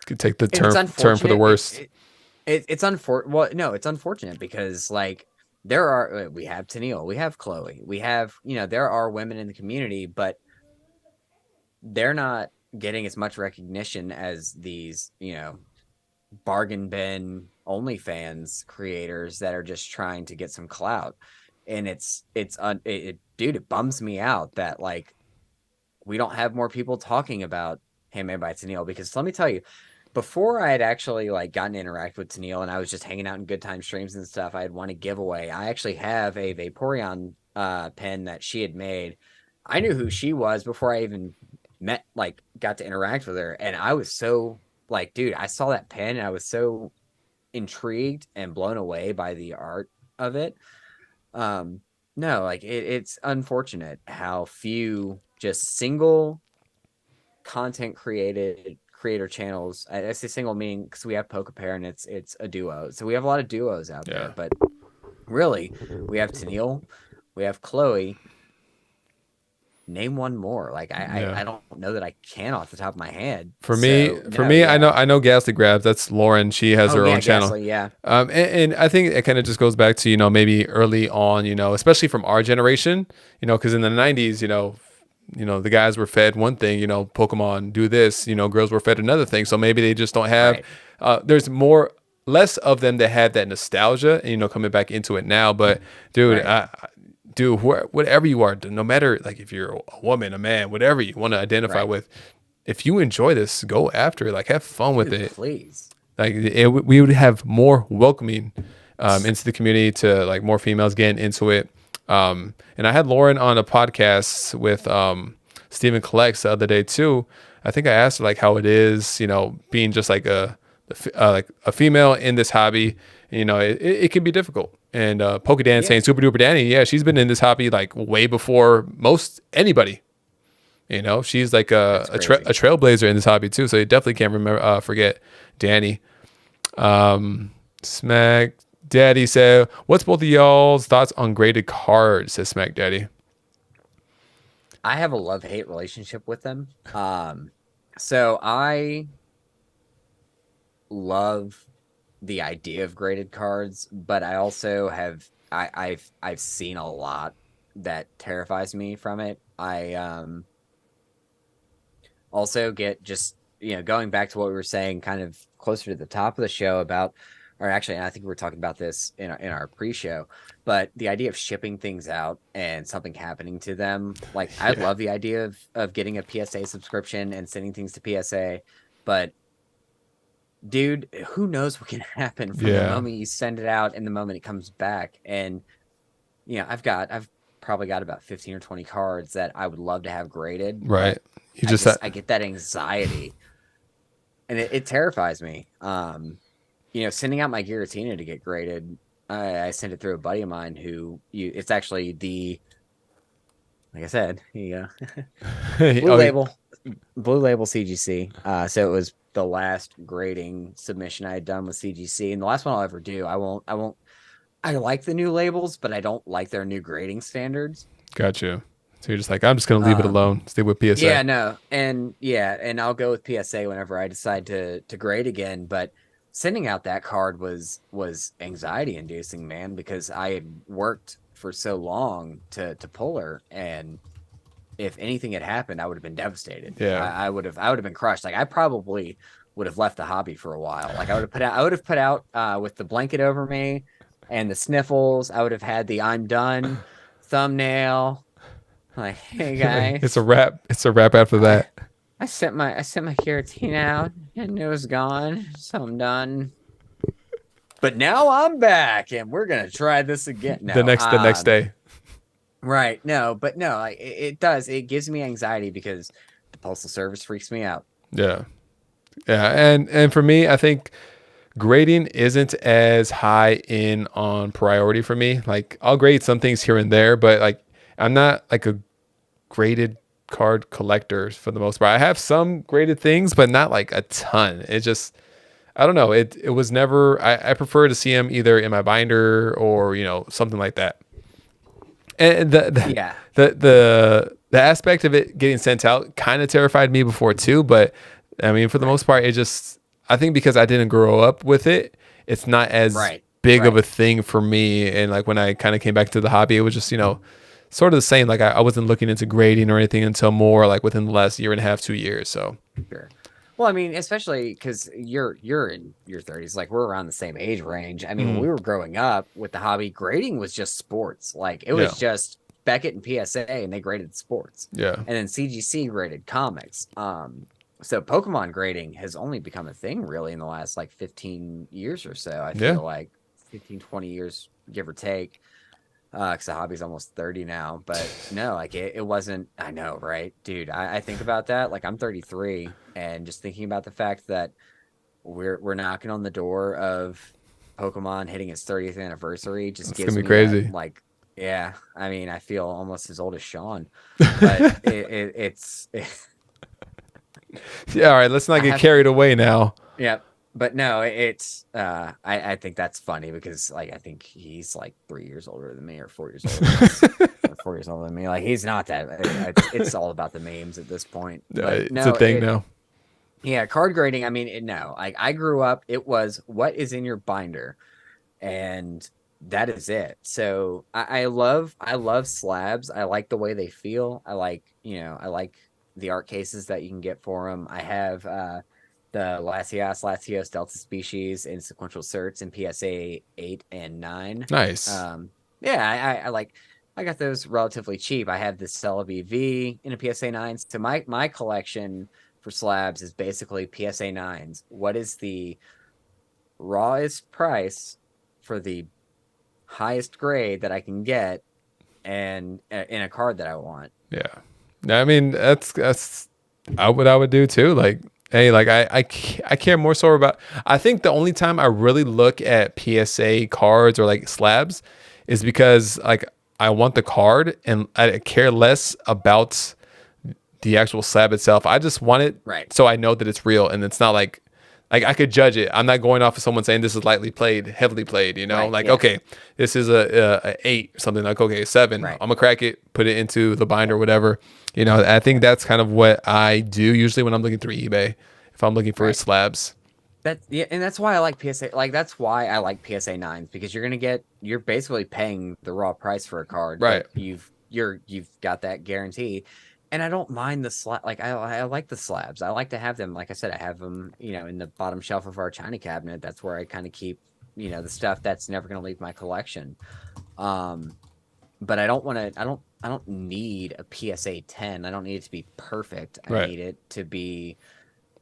Could take the it's term for the unfortunate. worst. It's unfortunate. Well, no, it's unfortunate because like we have Tennille, we have Chloe, we have there are women in the community, but they're not getting as much recognition as these bargain bin OnlyFans creators that are just trying to get some clout. And dude, it bums me out that like we don't have more people talking about Handmade by Tennille, because let me tell you, before I had actually like gotten to interact with Tennille and I was just hanging out in good time streams and stuff, I had won a giveaway. I actually have a Vaporeon pen that she had made. I knew who she was before I even got to interact with her, and I was so like, dude, I saw that pen and I was so intrigued and blown away by the art of it. No, like it's unfortunate how few just single content creator channels. I say single meaning because we have Pokepair and it's a duo, so we have a lot of duos out there. But really, we have Tennille, we have Chloe. Name one more. Like I don't know that I can off the top of my head. For me, yeah. I know Ghastly Grabs. That's Lauren. She has her own channel. Ghastly, yeah. And I think it kind of just goes back to maybe early on, especially from our generation, because in the 90s, the guys were fed one thing, Pokemon do this, girls were fed another thing. So maybe they just don't have. Right. There's less of them that have that nostalgia, and coming back into it now. But dude, right. Dude, whatever you are, no matter like if you're a woman, a man, whatever you want to identify right. with, if you enjoy this, go after it. Like have fun with it. Please. Like we would have more welcoming into the community to like more females getting into it. And I had Lauren on a podcast with Stephen Collects the other day too. I think I asked her like how it is, being just like a female in this hobby. It can be difficult. And Pokedan saying Super Duper Danny, yeah, she's been in this hobby like way before most anybody. She's like a trailblazer in this hobby too. So you definitely can't forget Danny. Smack Daddy said, "What's both of y'all's thoughts on graded cards?" Says Smack Daddy. I have a love-hate relationship with them. So I love the idea of graded cards, but I also have I've seen a lot that terrifies me from it. I also get just going back to what we were saying kind of closer to the top of the show about, or actually I think we were talking about this in our pre-show, but the idea of shipping things out and something happening to them, like I love the idea of getting a PSA subscription and sending things to PSA, but dude, who knows what can happen from the moment you send it out and the moment it comes back. And I've probably got about 15 or 20 cards that I would love to have graded. Right. I get that anxiety and it terrifies me. Sending out my Giratina to get graded, I sent it through a buddy of mine who it's actually like I said, Blue Label CGC. So it was the last grading submission I had done with CGC, and the last one I'll ever do. I like the new labels, but I don't like their new grading standards. Gotcha. So you're just like, I'm just gonna leave it alone. Stay with PSA. Yeah, no, and I'll go with PSA whenever I decide to grade again. But sending out that card was anxiety inducing, man, because I had worked for so long to pull her, and if anything had happened, I would have been devastated. Yeah. I would have been crushed. Like I probably would have left the hobby for a while. Like I would have put out with the blanket over me and the sniffles. I would have had the I'm done thumbnail. Like, hey It's a guys, wrap. It's a wrap after I that. I sent my keratin out and it was gone, so I'm done. But now I'm back and we're gonna try this again. No, The next day. right. No, but no, like it does. It gives me anxiety because the postal service freaks me out. Yeah. Yeah. And for me, I think grading isn't as high in on priority for me. Like I'll grade some things here and there, but like I'm not like a graded card collector for the most part. I have some graded things, but not like a ton. It just I don't know. It was never I prefer to see them either in my binder or, something like that. And Yeah. the aspect of it getting sent out kind of terrified me before too, but I mean for the Right. most part it just I think because I didn't grow up with it, it's not as Right. big of Right. a thing for me. And like when I kind of came back to the hobby, it was just, sort of the same. Like I wasn't looking into grading or anything until more like within the last year and a half, 2 years. So Sure. Well, I mean, especially because you're in your 30s, like we're around the same age range. I mean, when mhm. we were growing up with the hobby, grading was just sports. Like it Yeah, was just Beckett and PSA, and they graded sports, yeah, and then CGC graded comics. So Pokemon grading has only become a thing really in the last like 15 years or so. I yeah. feel like 15, 20 years, give or take. Because the hobby's almost 30 now, but no, like it wasn't. I know, right, dude? I think about that. Like I'm 33, and just thinking about the fact that we're knocking on the door of Pokemon hitting its 30th anniversary just It's gonna gives be me that crazy. like, yeah. I mean, I feel almost as old as Sean, but it's Yeah. All right. Let's not I get have. carried away now. Yeah, but no, it's I think that's funny because like I think he's like 3 years older than me or 4 years older than me. Or 4 years older than me. Like he's not that. It's all about the memes at this point. But It's a no, thing now. yeah, card grading. I mean, no. Like I grew up, it was what is in your binder, and that is it. So I love slabs. I like the way they feel. I like the art cases that you can get for them. I have the Latios Delta Species in sequential certs in PSA 8 and 9. Nice. Yeah, I got those relatively cheap. I have the Celebi V in a PSA 9. So my collection for slabs is basically PSA 9s. What is the rawest price for the highest grade that I can get and in a card that I want? Yeah. I mean, that's what I would do too. Like, hey, like I care more so about. I think the only time I really look at PSA cards or like slabs is because like I want the card and I care less about the actual slab itself. I just want it Right. so I know that it's real and it's not like I could judge it. I'm not going off of someone saying this is lightly played, heavily played. Right. Like Yeah. okay, this is a 8 something like okay 7. Right. I'm gonna crack it, put it into the binder, whatever. I think that's kind of what I do usually when I'm looking through eBay. If I'm looking for Right. slabs, Yeah, and that's why I like PSA. Like that's why I like PSA 9s because you're basically paying the raw price for a card, right? but you've got that guarantee. And I don't mind the slab. Like I like the slabs. I like to have them. Like I said, I have them, in the bottom shelf of our china cabinet. That's where I kind of keep, the stuff that's never going to leave my collection. But I don't want to. I don't need a PSA 10. I don't need it to be perfect. I Right. need it to be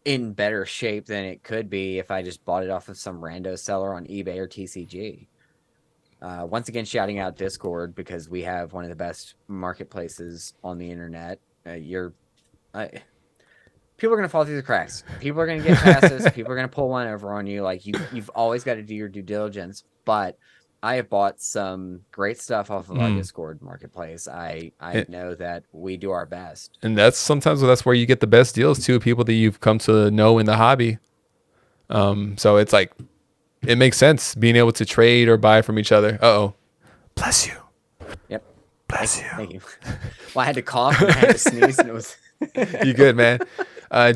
in better shape than it could be if I just bought it off of some rando seller on eBay or TCG. Once again, shouting out Discord because we have one of the best marketplaces on the internet. Uh, People are gonna fall through the cracks. People are gonna get passes. People are gonna pull one over on you. Like you've always got to do your due diligence. But I have bought some great stuff off of our Mm. Discord marketplace. I And, know that we do our best. and that's where you get the best deals too. People that you've come to know in the hobby. So it's like it makes sense being able to trade or buy from each other. Oh, bless you, Yep. bless Thank you. Well, I had to cough and I had to sneeze, and it was. you. You good, man?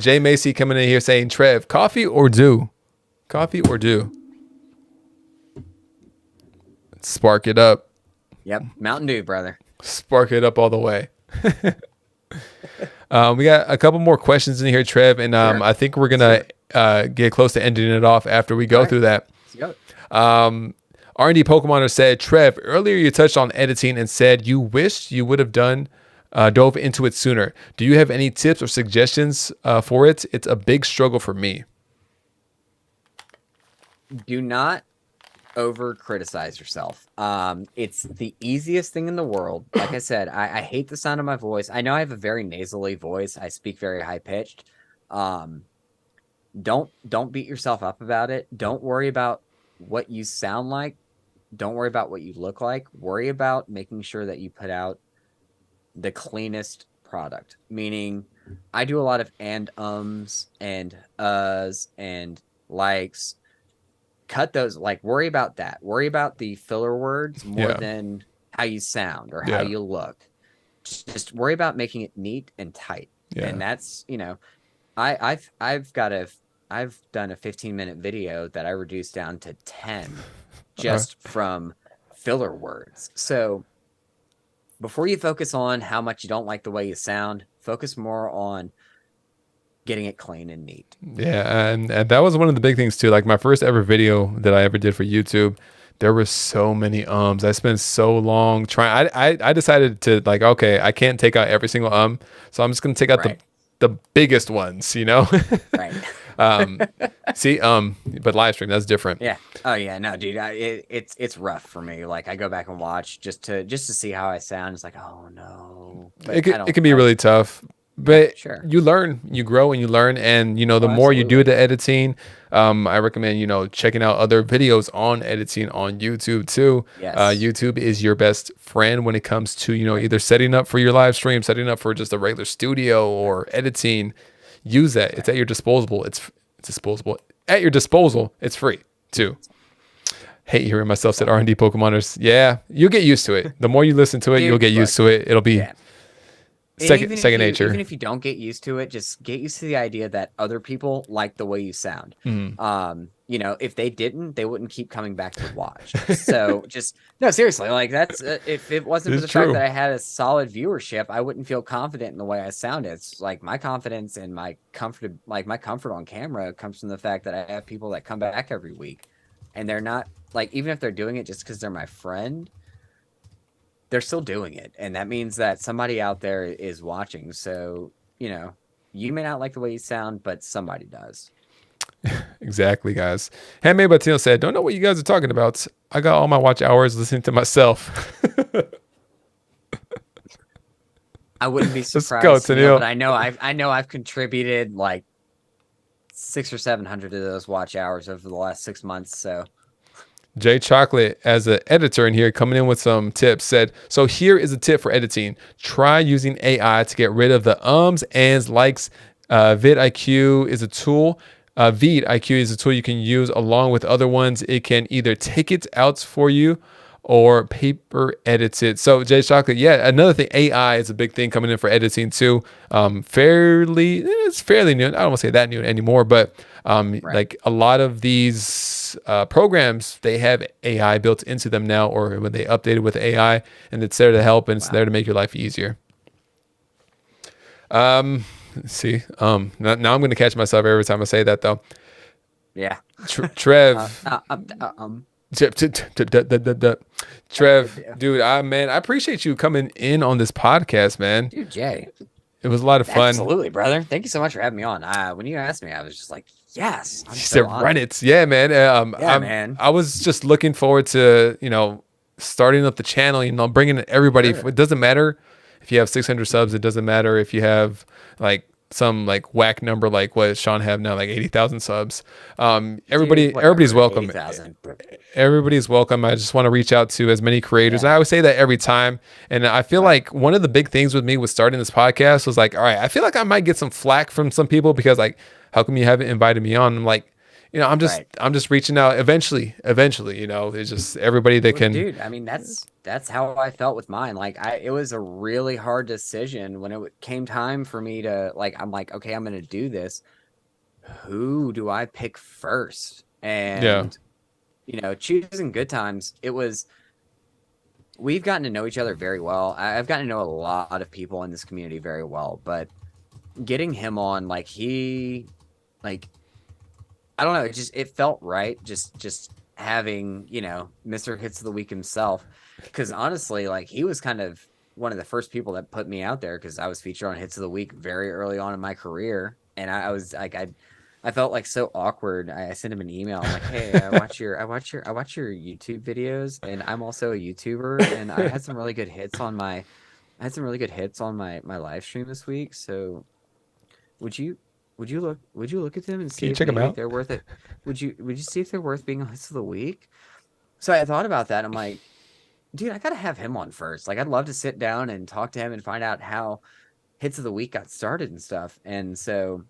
Jay Macy coming in here saying, Trev, coffee or dew? Coffee or do? Spark it up. Yep, Mountain Dew, brother. Spark it up all the way. We got a couple more questions in here, Trev, and Sure. I think we're gonna get close to ending it off after we go through that. Let's go. R&D Pokemoner said, Trev, earlier you touched on editing and said you wished you would have dove into it sooner. Do you have any tips or suggestions for it? It's a big struggle for me. Do not over criticize yourself. It's the easiest thing in the world. Like I said, I hate the sound of my voice. I know I have a very nasally voice. I speak very high pitched. Don't beat yourself up about it. Don't worry about what you sound like. Don't worry about what you look like. Worry about making sure that you put out the cleanest product. Meaning, I do a lot of and ums and and likes. Cut those, like, worry about that. Worry about the filler words more than how you sound or how you look. Just worry about making it neat and tight. Yeah. And that's, I've done a 15-minute video that I reduced down to 10 just from filler words. So before you focus on how much you don't like the way you sound, focus more on getting it clean and neat. Yeah, and that was one of the big things too. Like my first ever video that I ever did for YouTube, there were so many ums. I spent so long trying. I decided to, like, okay, I can't take out every single so I'm just gonna take out the biggest ones, Right. But live stream, that's different. Yeah. Oh yeah, no, dude. It's rough for me. Like, I go back and watch just to see how I sound. It's like, oh no. But it can be really tough. But sure, you learn, you grow, and you learn. And, the more you do the editing, I recommend, checking out other videos on editing on YouTube too. Yes. YouTube is your best friend when it comes to, either setting up for your live stream, setting up for just a regular studio or editing. Use that. It's at your disposal. It's disposable. At your disposal. It's free too. Hate hearing myself said R&D Pokemoners. Yeah, you'll get used to it. The more you listen to it, you'll get used to it. It'll be... Yeah. Second nature. Even if you don't get used to it, just get used to the idea that other people like the way you sound. Mm-hmm. If they didn't, they wouldn't keep coming back to watch. So no, seriously, like, that's if it wasn't for the fact that I had a solid viewership, I wouldn't feel confident in the way I sounded. It's like my confidence and my comfort on camera comes from the fact that I have people that come back every week, and they're not, like, even if they're doing it just because they're my friend, they're still doing it. And that means that somebody out there is watching. So, you may not like the way you sound, but somebody does. Exactly, guys. Handmade by Tino said, don't know what you guys are talking about. I got all my watch hours listening to myself. I wouldn't be surprised. But I know I've contributed like 600 or 700 of those watch hours over the last 6 months. So Jay Chocolate, as an editor in here, coming in with some tips, said, so here is a tip for editing. Try using AI to get rid of the ums, ands, likes. vidIQ is a tool. vidIQ is a tool you can use along with other ones. It can either take it out for you or paper edits it. So Jay Chocolate, yeah, another thing, AI is a big thing coming in for editing too. It's fairly new. I don't want to say that new anymore, but like a lot of these programs, they have AI built into them now, or when they update it with AI, and it's there to help, and it's there to make your life easier. Let's see. Now I'm going to catch myself every time I say that though. Yeah. Trev. Trev, dude, I appreciate you coming in on this podcast, man. Dude, Jay, it was a lot of fun. Absolutely, brother. Thank you so much for having me on. When you asked me, I was just like, yes. You said run it. Yeah, man. Man. I was just looking forward to, starting up the channel, bringing everybody. Sure. It doesn't matter if you have 600 subs. It doesn't matter if you have like some like whack number like what Sean have now, like 80,000 subs. Everybody's welcome. 80,000. Everybody's welcome. I just want to reach out to as many creators. And I always say that every time. And I feel like one of the big things with me with starting this podcast was like, all right, I feel like I might get some flack from some people because like, how come you haven't invited me on? I'm like, I'm just reaching out eventually, it's just everybody that can. Dude, I mean, that's how I felt with mine. Like it was a really hard decision when it came time for me to I'm like, okay, I'm going to do this. Who do I pick first? Yeah. And, choosing good times, we've gotten to know each other very well. I've gotten to know a lot of people in this community very well, but getting him on, like, I don't know, it felt right. Just having, Mr. Hits of the Week himself. Cause honestly, like he was kind of one of the first people that put me out there because I was featured on Hits of the Week very early on in my career. And I was like, I felt like so awkward. I sent him an email. I'm like, hey, I watch your YouTube videos, and I'm also a YouTuber, and I had some really good hits on my, my live stream this week. So would you would you look at them and Can see you if check them maybe out? they're worth it? Would you see if they're worth being on Hits of the Week? So I thought about that. I'm like, dude, I gotta have him on first. Like I'd love to sit down and talk to him and find out how Hits of the Week got started and stuff. And so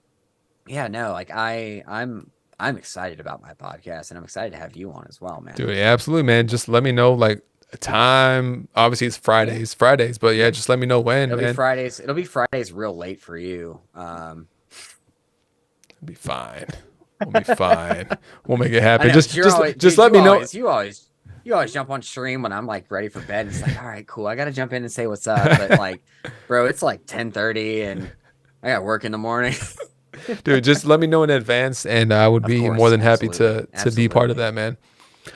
yeah, no, like I'm excited about my podcast and I'm excited to have you on as well, man. Dude, yeah, absolutely, man. Just let me know like a time. Obviously, it's Yeah. Fridays, but yeah, just let me know when, It'll be man. Fridays. It'll be Fridays real late for you. It'll be fine. We'll be fine. We'll make it I happen. know, 'cause you're always, Just dude, let me know. you always jump on stream when I'm like ready for bed. It's like, all right, cool. I gotta jump in and say what's up. But like, bro, it's like 10:30 and I got work in the morning. Dude, just let me know in advance, and I would Of be more course, than happy absolutely. to be part of Absolutely. that, man.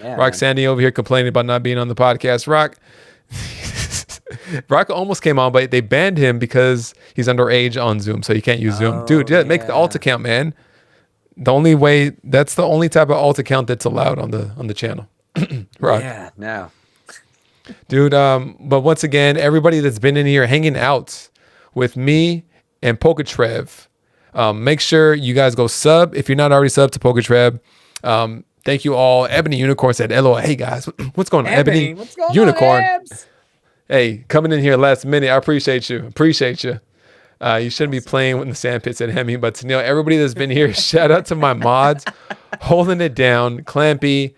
Yeah, Rock man. Sandy over here complaining about not being on the podcast. Rock, Rock almost came on, but they banned him because he's underage on Zoom, so he can't use Zoom. Dude, Oh yeah, make the alt yeah. account, man. The only way that's the only type of alt account that's allowed on the channel. Rock. Yeah, no. Dude, but once again, everybody that's been in here hanging out with me and Pokatrev, make sure you guys go sub if you're not already subbed to Pokatrev. Thank you all. Ebony Unicorn said, "Hello, hey guys, what's going on?" Ebony What's going Unicorn, on, Abs? hey, coming in here last minute. I appreciate you. Appreciate you. You shouldn't be playing in the sand pits at Hemi, but to everybody that's been here, shout out to my mods, holding it down. Clampy,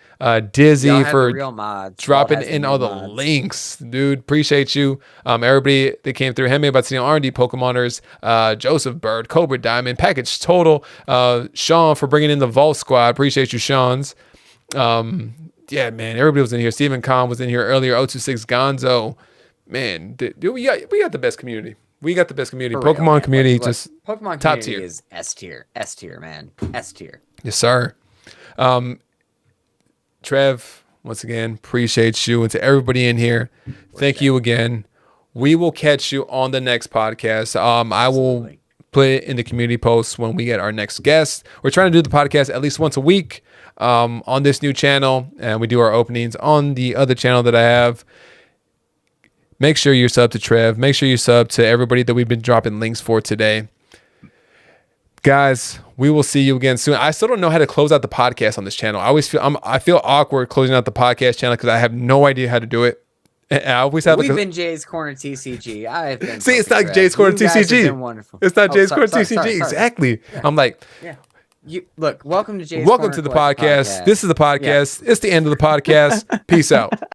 Dizzy Y'all have the for real mods. Vault dropping has the in new all the mods. links, dude. Appreciate you. Everybody that came through. Hemi, Batsino, R&D, Pokemoners, Joseph Bird, Cobra Diamond, Package Total, Sean for bringing in the Vault Squad. Appreciate you, Sean's. Yeah, man, everybody was in here. Stephen Kahn was in here earlier. 026 Gonzo. Man, dude, we got the best community. We got the best community. For real, Pokemon man. community, Look, just Pokemon top community tier. is S tier. S tier, man. S tier. Yes, sir. Trev, once again, appreciate you. And to everybody in here, thank you again. We will catch you on the next podcast. I will Absolutely. put it in the community posts when we get our next guest. We're trying to do the podcast at least once a week on this new channel, and we do our openings on the other channel that I have. Make sure you're sub to Trev. Make sure you sub to everybody that we've been dropping links for today. Guys, we will see you again soon. I still don't know how to close out the podcast on this channel. I feel awkward closing out the podcast channel because I have no idea how to do it. And I always have We've been Jay's Corner TCG. I've been. See, it's not Trev. Jay's Corner You guys have TCG. been wonderful. It's not Oh, Jay's sorry, Corner sorry, TCG. sorry. Exactly. Yeah. I'm like, Yeah. You look. Welcome to Jay's welcome Corner to the Collection podcast. This is the podcast. It's the end of the podcast. Peace out.